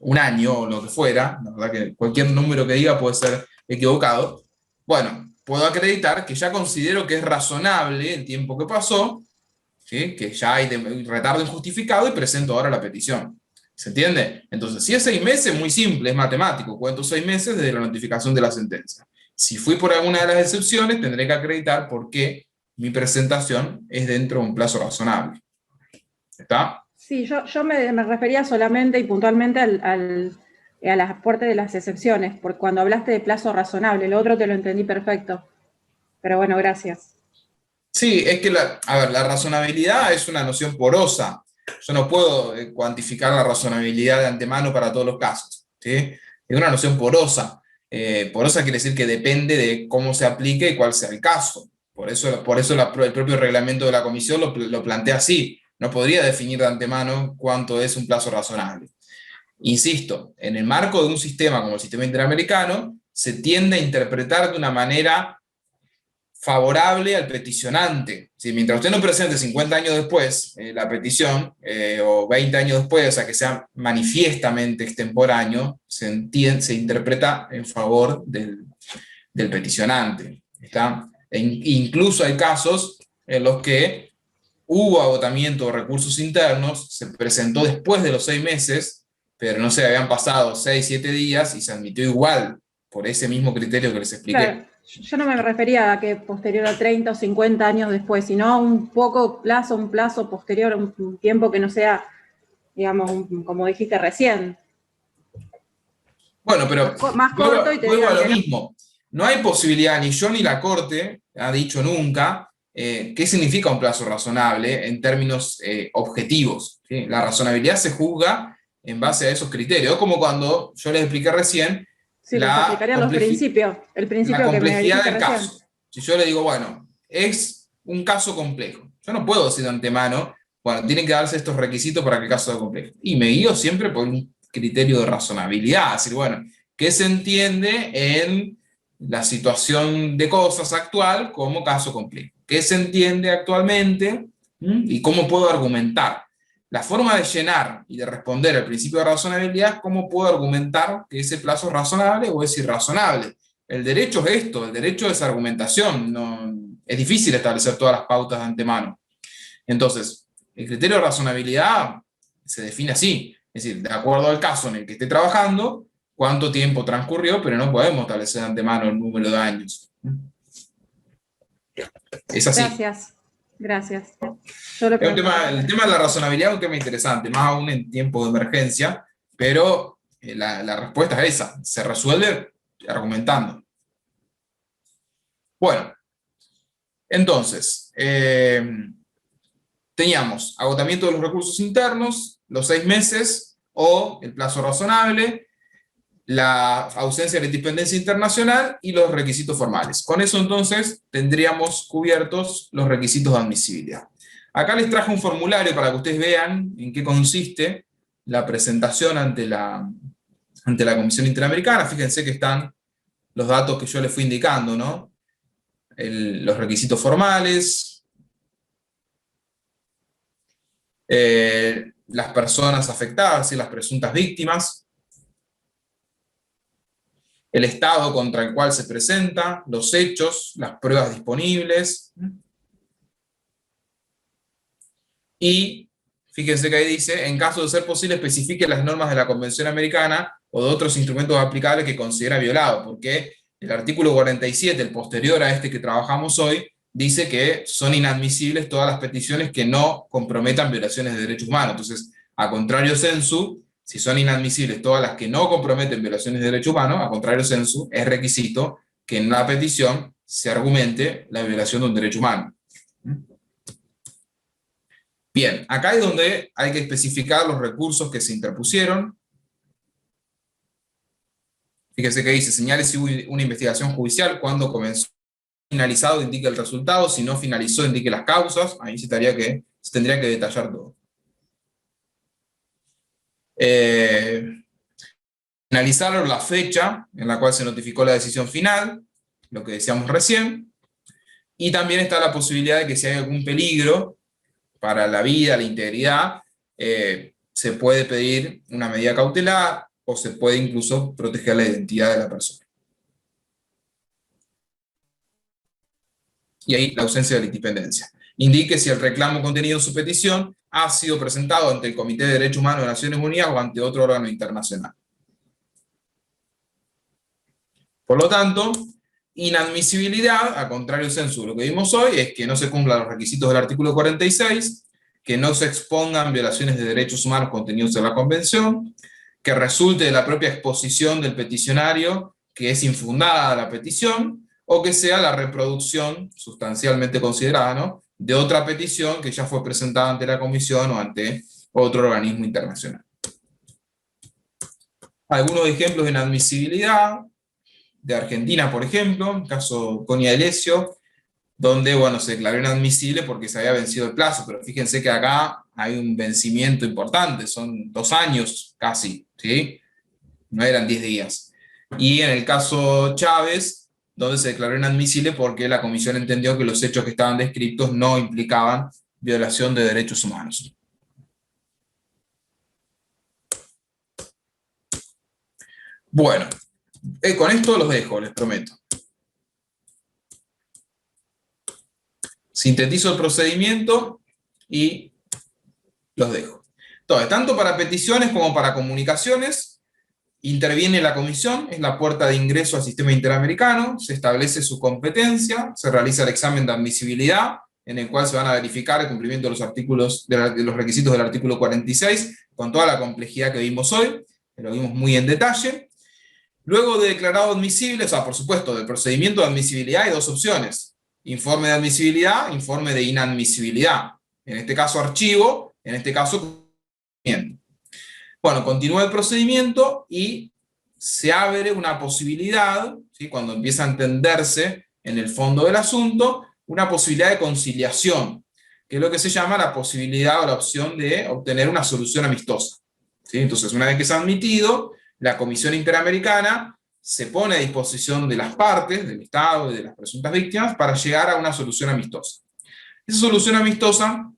un año o lo que fuera, la verdad que cualquier número que diga puede ser equivocado, bueno, puedo acreditar que ya considero que es razonable el tiempo que pasó, ¿sí? Que ya hay retardo injustificado y presento ahora la petición. ¿Se entiende? Entonces, si es 6 meses, muy simple, es matemático, cuento 6 meses desde la notificación de la sentencia. Si fui por alguna de las excepciones, tendré que acreditar por qué mi presentación es dentro de un plazo razonable. ¿Está? Sí, yo me refería solamente y puntualmente a la parte de las excepciones, porque cuando hablaste de plazo razonable, lo otro te lo entendí perfecto. Pero bueno, gracias. Sí, es que la razonabilidad es una noción porosa. Yo no puedo cuantificar la razonabilidad de antemano para todos los casos, ¿sí? Es una noción porosa. Porosa quiere decir que depende de cómo se aplique y cuál sea el caso. Por eso el propio reglamento de la comisión lo plantea así. No podría definir de antemano cuánto es un plazo razonable. Insisto, en el marco de un sistema como el sistema interamericano, se tiende a interpretar de una manera favorable al peticionante. Si mientras usted no presente 50 años después la petición, o 20 años después, o sea, que sea manifiestamente extemporáneo, se interpreta en favor del peticionante. ¿Está? Incluso hay casos en los que hubo agotamiento de recursos internos, se presentó después de los 6 meses, pero no sé, habían pasado 6, 7 días y se admitió igual, por ese mismo criterio que les expliqué. Claro, yo no me refería a que posterior a 30 o 50 años después, sino a un plazo posterior, un tiempo que no sea, digamos, como dijiste recién. Bueno, pero más corto y te vuelvo a lo digan que mismo. No hay posibilidad, ni yo ni la Corte ha dicho nunca qué significa un plazo razonable en términos objetivos, ¿sí? La razonabilidad se juzga en base a esos criterios, como cuando yo les expliqué recién sí, les explicaría los principios, el principio la que me complejidad dijiste del recién. caso. Si yo le digo, bueno, es un caso complejo, yo no puedo decir de antemano, bueno, tienen que darse estos requisitos para que el caso sea complejo. Y me guío siempre por un criterio de razonabilidad, es decir, bueno, ¿qué se entiende en la situación de cosas actual como caso complejo? ¿Qué se entiende actualmente? ¿Y cómo puedo argumentar? La forma de llenar y de responder al principio de razonabilidad es cómo puedo argumentar que ese plazo es razonable o es irrazonable. El derecho es esto, el derecho es argumentación, no, es difícil establecer todas las pautas de antemano. Entonces, el criterio de razonabilidad se define así, es decir, de acuerdo al caso en el que esté trabajando, cuánto tiempo transcurrió, pero no podemos establecer de antemano el número de años. Es así. Gracias. El tema de la razonabilidad es un tema interesante, más aún en tiempos de emergencia, pero la respuesta es esa, se resuelve argumentando. Bueno, entonces, teníamos agotamiento de los recursos internos, los 6 meses o el plazo razonable, la ausencia de independencia internacional y los requisitos formales. Con eso entonces tendríamos cubiertos los requisitos de admisibilidad. Acá les traje un formulario para que ustedes vean en qué consiste la presentación ante la Comisión Interamericana. Fíjense que están los datos que yo les fui indicando, ¿no? Los requisitos formales, las personas afectadas y las presuntas víctimas. el estado contra el cual se presenta, los hechos, las pruebas disponibles. Y fíjense que ahí dice, en caso de ser posible, especifique las normas de la Convención Americana o de otros instrumentos aplicables que considera violado, porque el artículo 47, el posterior a este que trabajamos hoy, dice que son inadmisibles todas las peticiones que no comprometan violaciones de derechos humanos. Entonces, a contrario sensu, si son inadmisibles todas las que no comprometen violaciones de derechos humanos, a contrario sensu, es requisito que en la petición se argumente la violación de un derecho humano. Bien, acá es donde hay que especificar los recursos que se interpusieron. Fíjense que dice, señale si hubo una investigación judicial, cuando comenzó, finalizado, indique el resultado, si no finalizó, indique las causas. Ahí se tendría que detallar todo. Finalizaron la fecha en la cual se notificó la decisión final, lo que decíamos recién, y también está la posibilidad de que si hay algún peligro para la vida, la integridad, se puede pedir una medida cautelar o se puede incluso proteger la identidad de la persona. Y ahí la ausencia de la independencia. Indique si el reclamo contenido en su petición ha sido presentado ante el Comité de Derechos Humanos de Naciones Unidas o ante otro órgano internacional. Por lo tanto, inadmisibilidad, a contrario sensu de lo que vimos hoy, es que no se cumplan los requisitos del artículo 46, que no se expongan violaciones de derechos humanos contenidos en la Convención, que resulte de la propia exposición del peticionario que es infundada la petición, o que sea la reproducción, sustancialmente considerada, ¿no?, de otra petición que ya fue presentada ante la Comisión o ante otro organismo internacional. Algunos ejemplos de inadmisibilidad, de Argentina, por ejemplo, el caso Conia Delesio, donde, bueno, se declaró inadmisible porque se había vencido el plazo, pero fíjense que acá hay un vencimiento importante, son 2 años casi, ¿sí? No eran 10 días. Y en el caso Chávez, donde se declaró inadmisible porque la Comisión entendió que los hechos que estaban descritos no implicaban violación de derechos humanos. Bueno, con esto los dejo, les prometo. Sintetizo el procedimiento y los dejo. Entonces, tanto para peticiones como para comunicaciones, interviene la Comisión, es la puerta de ingreso al sistema interamericano, se establece su competencia, se realiza el examen de admisibilidad, en el cual se van a verificar el cumplimiento de los artículos, de los requisitos del artículo 46, con toda la complejidad que vimos hoy, que lo vimos muy en detalle. Luego de declarado admisible, o sea, por supuesto, del procedimiento de admisibilidad hay 2 opciones. Informe de admisibilidad, informe de inadmisibilidad. En este caso archivo, en este caso procedimiento. Bueno, continúa el procedimiento y se abre una posibilidad, ¿sí?, cuando empieza a entenderse en el fondo del asunto, una posibilidad de conciliación, que es lo que se llama la posibilidad o la opción de obtener una solución amistosa, ¿sí? Entonces, una vez que se ha admitido, la Comisión Interamericana se pone a disposición de las partes, del Estado y de las presuntas víctimas, para llegar a una solución amistosa. Esa solución amistosa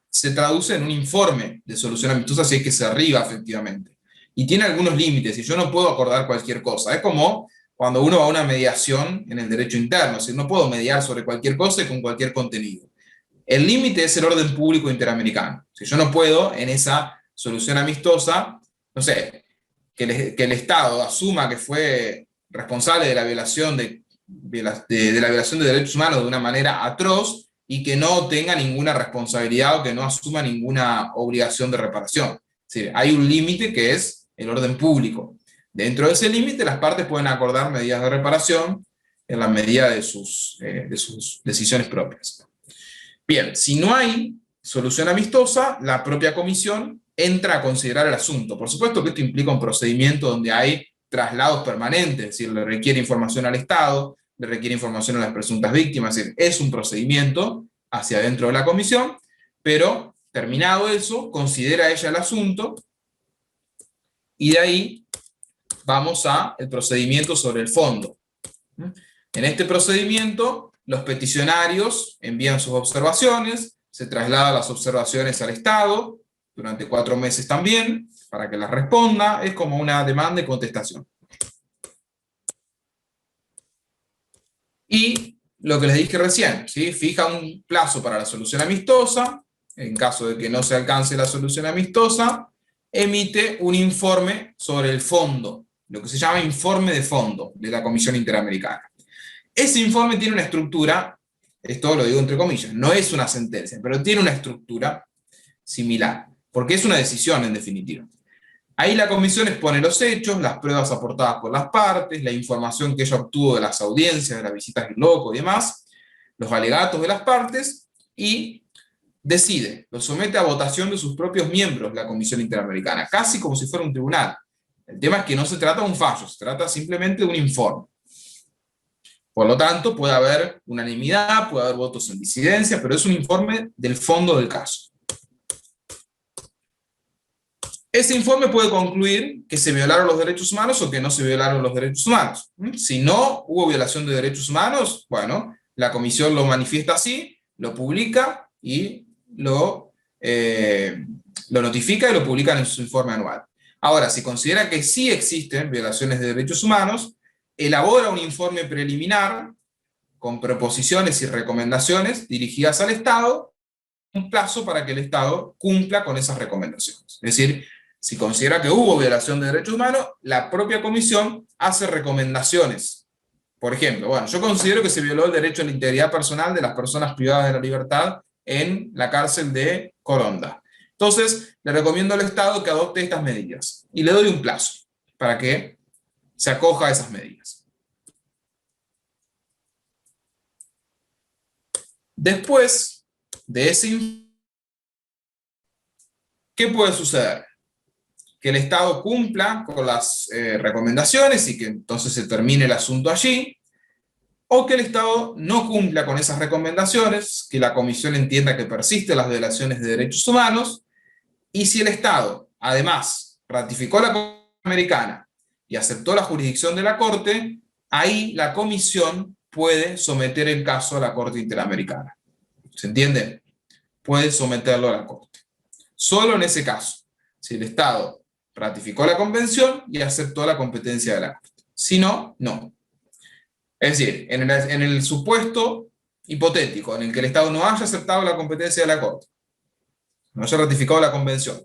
se traduce en un informe de solución amistosa si es que se arriba efectivamente. Y tiene algunos límites, y yo no puedo acordar cualquier cosa. Es como cuando uno va a una mediación en el derecho interno, es decir, no puedo mediar sobre cualquier cosa y con cualquier contenido. El límite es el orden público interamericano. Si yo no puedo, en esa solución amistosa, no sé, que el Estado asuma que fue responsable de la violación de la violación de derechos humanos de una manera atroz, y que no tenga ninguna responsabilidad o que no asuma ninguna obligación de reparación. Es decir, hay un límite que es el orden público. Dentro de ese límite, las partes pueden acordar medidas de reparación en la medida de sus decisiones propias. Bien, si no hay solución amistosa, la propia Comisión entra a considerar el asunto. Por supuesto que esto implica un procedimiento donde hay traslados permanentes, es decir, le requiere información al Estado, le requiere información a las presuntas víctimas, es decir, es un procedimiento hacia adentro de la Comisión, pero terminado eso, considera ella el asunto, y de ahí vamos al procedimiento sobre el fondo. En este procedimiento, los peticionarios envían sus observaciones, se trasladan las observaciones al Estado, durante 4 meses también, para que las responda, es como una demanda y contestación. Y lo que les dije recién, ¿sí? Fija un plazo para la solución amistosa. En caso de que no se alcance la solución amistosa, emite un informe sobre el fondo, lo que se llama informe de fondo de la Comisión Interamericana. Ese informe tiene una estructura, esto lo digo entre comillas, no es una sentencia, pero tiene una estructura similar, porque es una decisión en definitiva. Ahí la comisión expone los hechos, las pruebas aportadas por las partes, la información que ella obtuvo de las audiencias, de las visitas in loco y demás, los alegatos de las partes, y decide, lo somete a votación de sus propios miembros la Comisión Interamericana, casi como si fuera un tribunal. El tema es que no se trata de un fallo, se trata simplemente de un informe. Por lo tanto, puede haber unanimidad, puede haber votos en disidencia, pero es un informe del fondo del caso. Ese informe puede concluir que se violaron los derechos humanos o que no se violaron los derechos humanos. Si no hubo violación de derechos humanos, bueno, la comisión lo manifiesta así, lo publica y lo notifica y lo publica en su informe anual. Ahora, si considera que sí existen violaciones de derechos humanos, elabora un informe preliminar con proposiciones y recomendaciones dirigidas al Estado, un plazo para que el Estado cumpla con esas recomendaciones. Es decir, si considera que hubo violación de derechos humanos, la propia comisión hace recomendaciones. Por ejemplo, bueno, yo considero que se violó el derecho a la integridad personal de las personas privadas de la libertad en la cárcel de Coronda. Entonces, le recomiendo al Estado que adopte estas medidas. Y le doy un plazo para que se acoja a esas medidas. Después de ese informe, ¿qué puede suceder? Que el Estado cumpla con las recomendaciones y que entonces se termine el asunto allí, o que el Estado no cumpla con esas recomendaciones, que la Comisión entienda que persisten las violaciones de derechos humanos, y si el Estado, además, ratificó la Convención Americana y aceptó la jurisdicción de la Corte, ahí la Comisión puede someter el caso a la Corte Interamericana. ¿Se entiende? Puede someterlo a la Corte. Solo en ese caso, si el Estado ratificó la Convención y aceptó la competencia de la Corte. Si no, no. Es decir, en el supuesto hipotético en el que el Estado no haya aceptado la competencia de la Corte, no haya ratificado la Convención,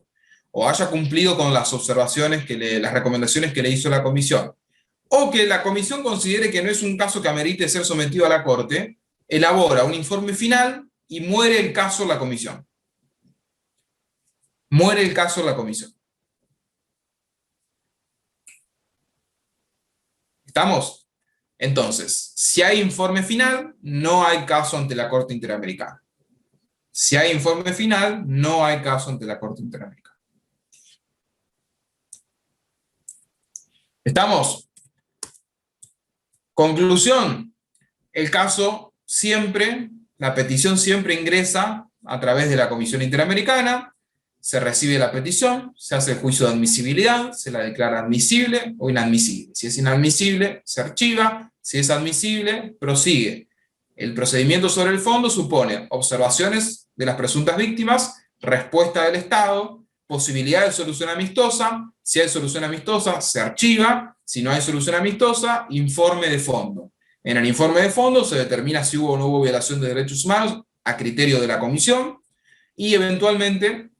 o haya cumplido con las observaciones, las recomendaciones que le hizo la Comisión, o que la Comisión considere que no es un caso que amerite ser sometido a la Corte, elabora un informe final y muere el caso en la Comisión. Muere el caso en la Comisión. ¿Estamos? Entonces, si hay informe final, no hay caso ante la Corte Interamericana. Si hay informe final, no hay caso ante la Corte Interamericana. ¿Estamos? Conclusión. El caso siempre, la petición siempre ingresa a través de la Comisión Interamericana, se recibe la petición, se hace el juicio de admisibilidad, se la declara admisible o inadmisible. Si es inadmisible, se archiva. Si es admisible, prosigue. El procedimiento sobre el fondo supone observaciones de las presuntas víctimas, respuesta del Estado, posibilidad de solución amistosa. Si hay solución amistosa, se archiva. Si no hay solución amistosa, informe de fondo. En el informe de fondo se determina si hubo o no hubo violación de derechos humanos a criterio de la comisión, y eventualmente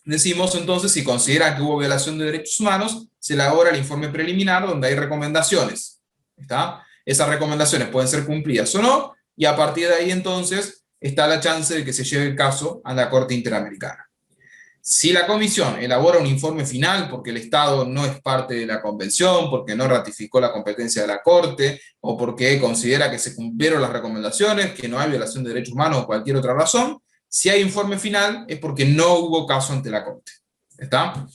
decimos entonces, si considera que hubo violación de derechos humanos, se elabora el informe preliminar donde hay recomendaciones. ¿Está? Esas recomendaciones pueden ser cumplidas o no, y a partir de ahí entonces está la chance de que se lleve el caso a la Corte Interamericana. Si la Comisión elabora un informe final porque el Estado no es parte de la Convención, porque no ratificó la competencia de la Corte, o porque considera que se cumplieron las recomendaciones, que no hay violación de derechos humanos o cualquier otra razón, si hay informe final es porque no hubo caso ante la Corte. ¿Está?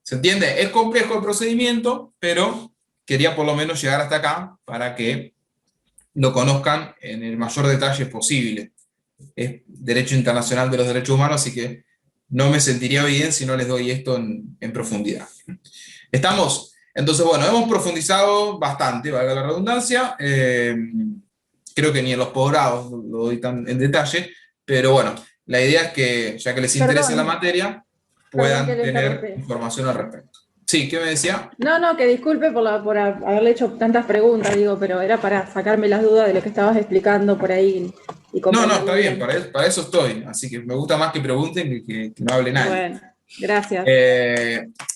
¿Se entiende? Es complejo el procedimiento, pero quería por lo menos llegar hasta acá para que lo conozcan en el mayor detalle posible. Es derecho internacional de los derechos humanos, así que no me sentiría bien si no les doy esto en profundidad. ¿Estamos? Entonces, bueno, hemos profundizado bastante, valga la redundancia. Creo que ni en los posgrados lo doy tan en detalle, pero bueno, la idea es que, ya que les interesa la materia, puedan tener información al respecto. Sí, ¿qué me decía? No, que disculpe por haberle hecho tantas preguntas, digo, pero era para sacarme las dudas de lo que estabas explicando por ahí. No, está bien, para eso estoy. Así que me gusta más que pregunten que no hable nadie. Bueno, gracias.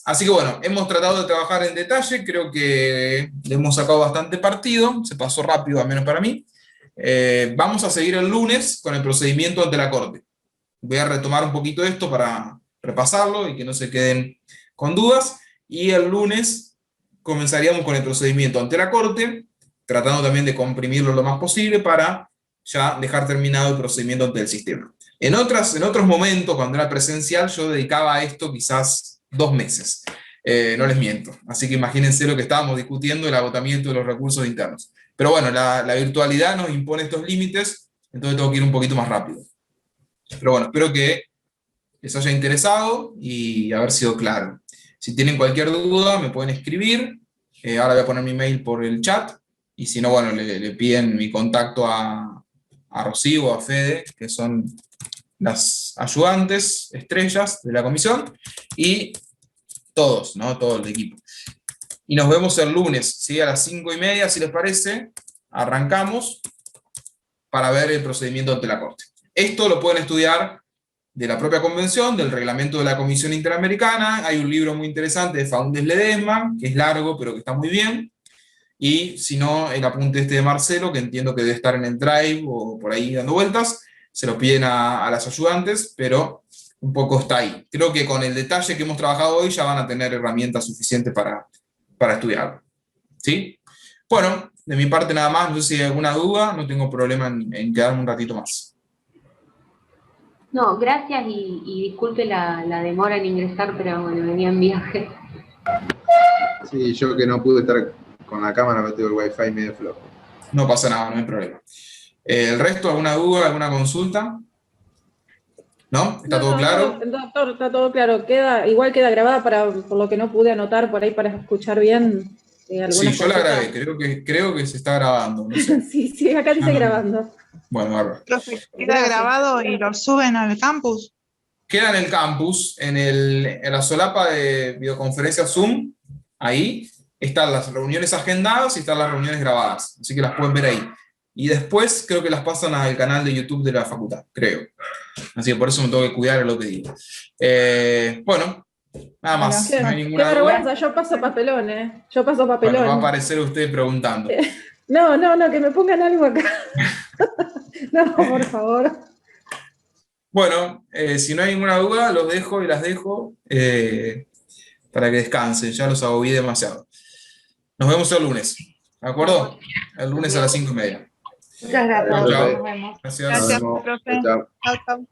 Así que bueno, hemos tratado de trabajar en detalle, creo que le hemos sacado bastante partido, se pasó rápido, al menos para mí. Vamos a seguir el lunes con el procedimiento ante la Corte. Voy a retomar un poquito esto para repasarlo y que no se queden con dudas. Y el lunes comenzaríamos con el procedimiento ante la Corte, tratando también de comprimirlo lo más posible para ya dejar terminado el procedimiento ante el sistema. En otros momentos, cuando era presencial, yo dedicaba a esto quizás 2 meses. No les miento. Así que imagínense lo que estábamos discutiendo, el agotamiento de los recursos internos. Pero bueno, la virtualidad nos impone estos límites, entonces tengo que ir un poquito más rápido. Pero bueno, espero que les haya interesado y haber sido claro. Si tienen cualquier duda, me pueden escribir. Ahora voy a poner mi mail por el chat. Y si no, bueno, le piden mi contacto a Rocío o a Fede, que son las ayudantes estrellas de la comisión. Y todos, ¿no? Todo el equipo. Y nos vemos el lunes, ¿sí? A las 5:30, si les parece. Arrancamos para ver el procedimiento ante la Corte. Esto lo pueden estudiar de la propia convención, del reglamento de la Comisión Interamericana. Hay un libro muy interesante de Faúndez Ledesma, que es largo, pero que está muy bien. Y si no, el apunte este de Marcelo, que entiendo que debe estar en el Drive o por ahí dando vueltas, se lo piden a las ayudantes, pero un poco está ahí. Creo que con el detalle que hemos trabajado hoy ya van a tener herramientas suficientes para estudiarlo. ¿Sí? Bueno, de mi parte nada más, no sé si hay alguna duda, no tengo problema en quedarme un ratito más. No, gracias y disculpe la demora en ingresar, pero bueno, venía en viaje. Sí, yo que no pude estar con la cámara, me tengo el wifi medio flojo. No pasa nada, no hay problema. ¿El resto, alguna duda, alguna consulta? ¿No? ¿Está todo claro? Doctor, está todo claro. Igual queda grabada por lo que no pude anotar por ahí para escuchar bien. Sí, yo la grabé, creo que se está grabando. No sé. sí, acá dice grabando. Bueno, bárbaro. ¿Queda grabado y lo suben al campus? Queda en el campus, en la solapa de videoconferencia Zoom, ahí están las reuniones agendadas y están las reuniones grabadas, así que las pueden ver ahí. Y después creo que las pasan al canal de YouTube de la facultad, creo. Así que por eso me tengo que cuidar de lo que digo. Bueno, nada más. No hay ninguna qué vergüenza, duda. Yo paso papelón, ¿eh? Yo paso papelón. Bueno, va a aparecer usted preguntando. No, que me pongan algo acá. No, por favor. Bueno, si no hay ninguna duda, los dejo y las dejo para que descansen. Ya los agobié demasiado. Nos vemos el lunes. ¿De acuerdo? El lunes a las 5:30. Muchas gracias. Chao. Nos vemos. Gracias. Gracias, profe. Chao. Chao, chao.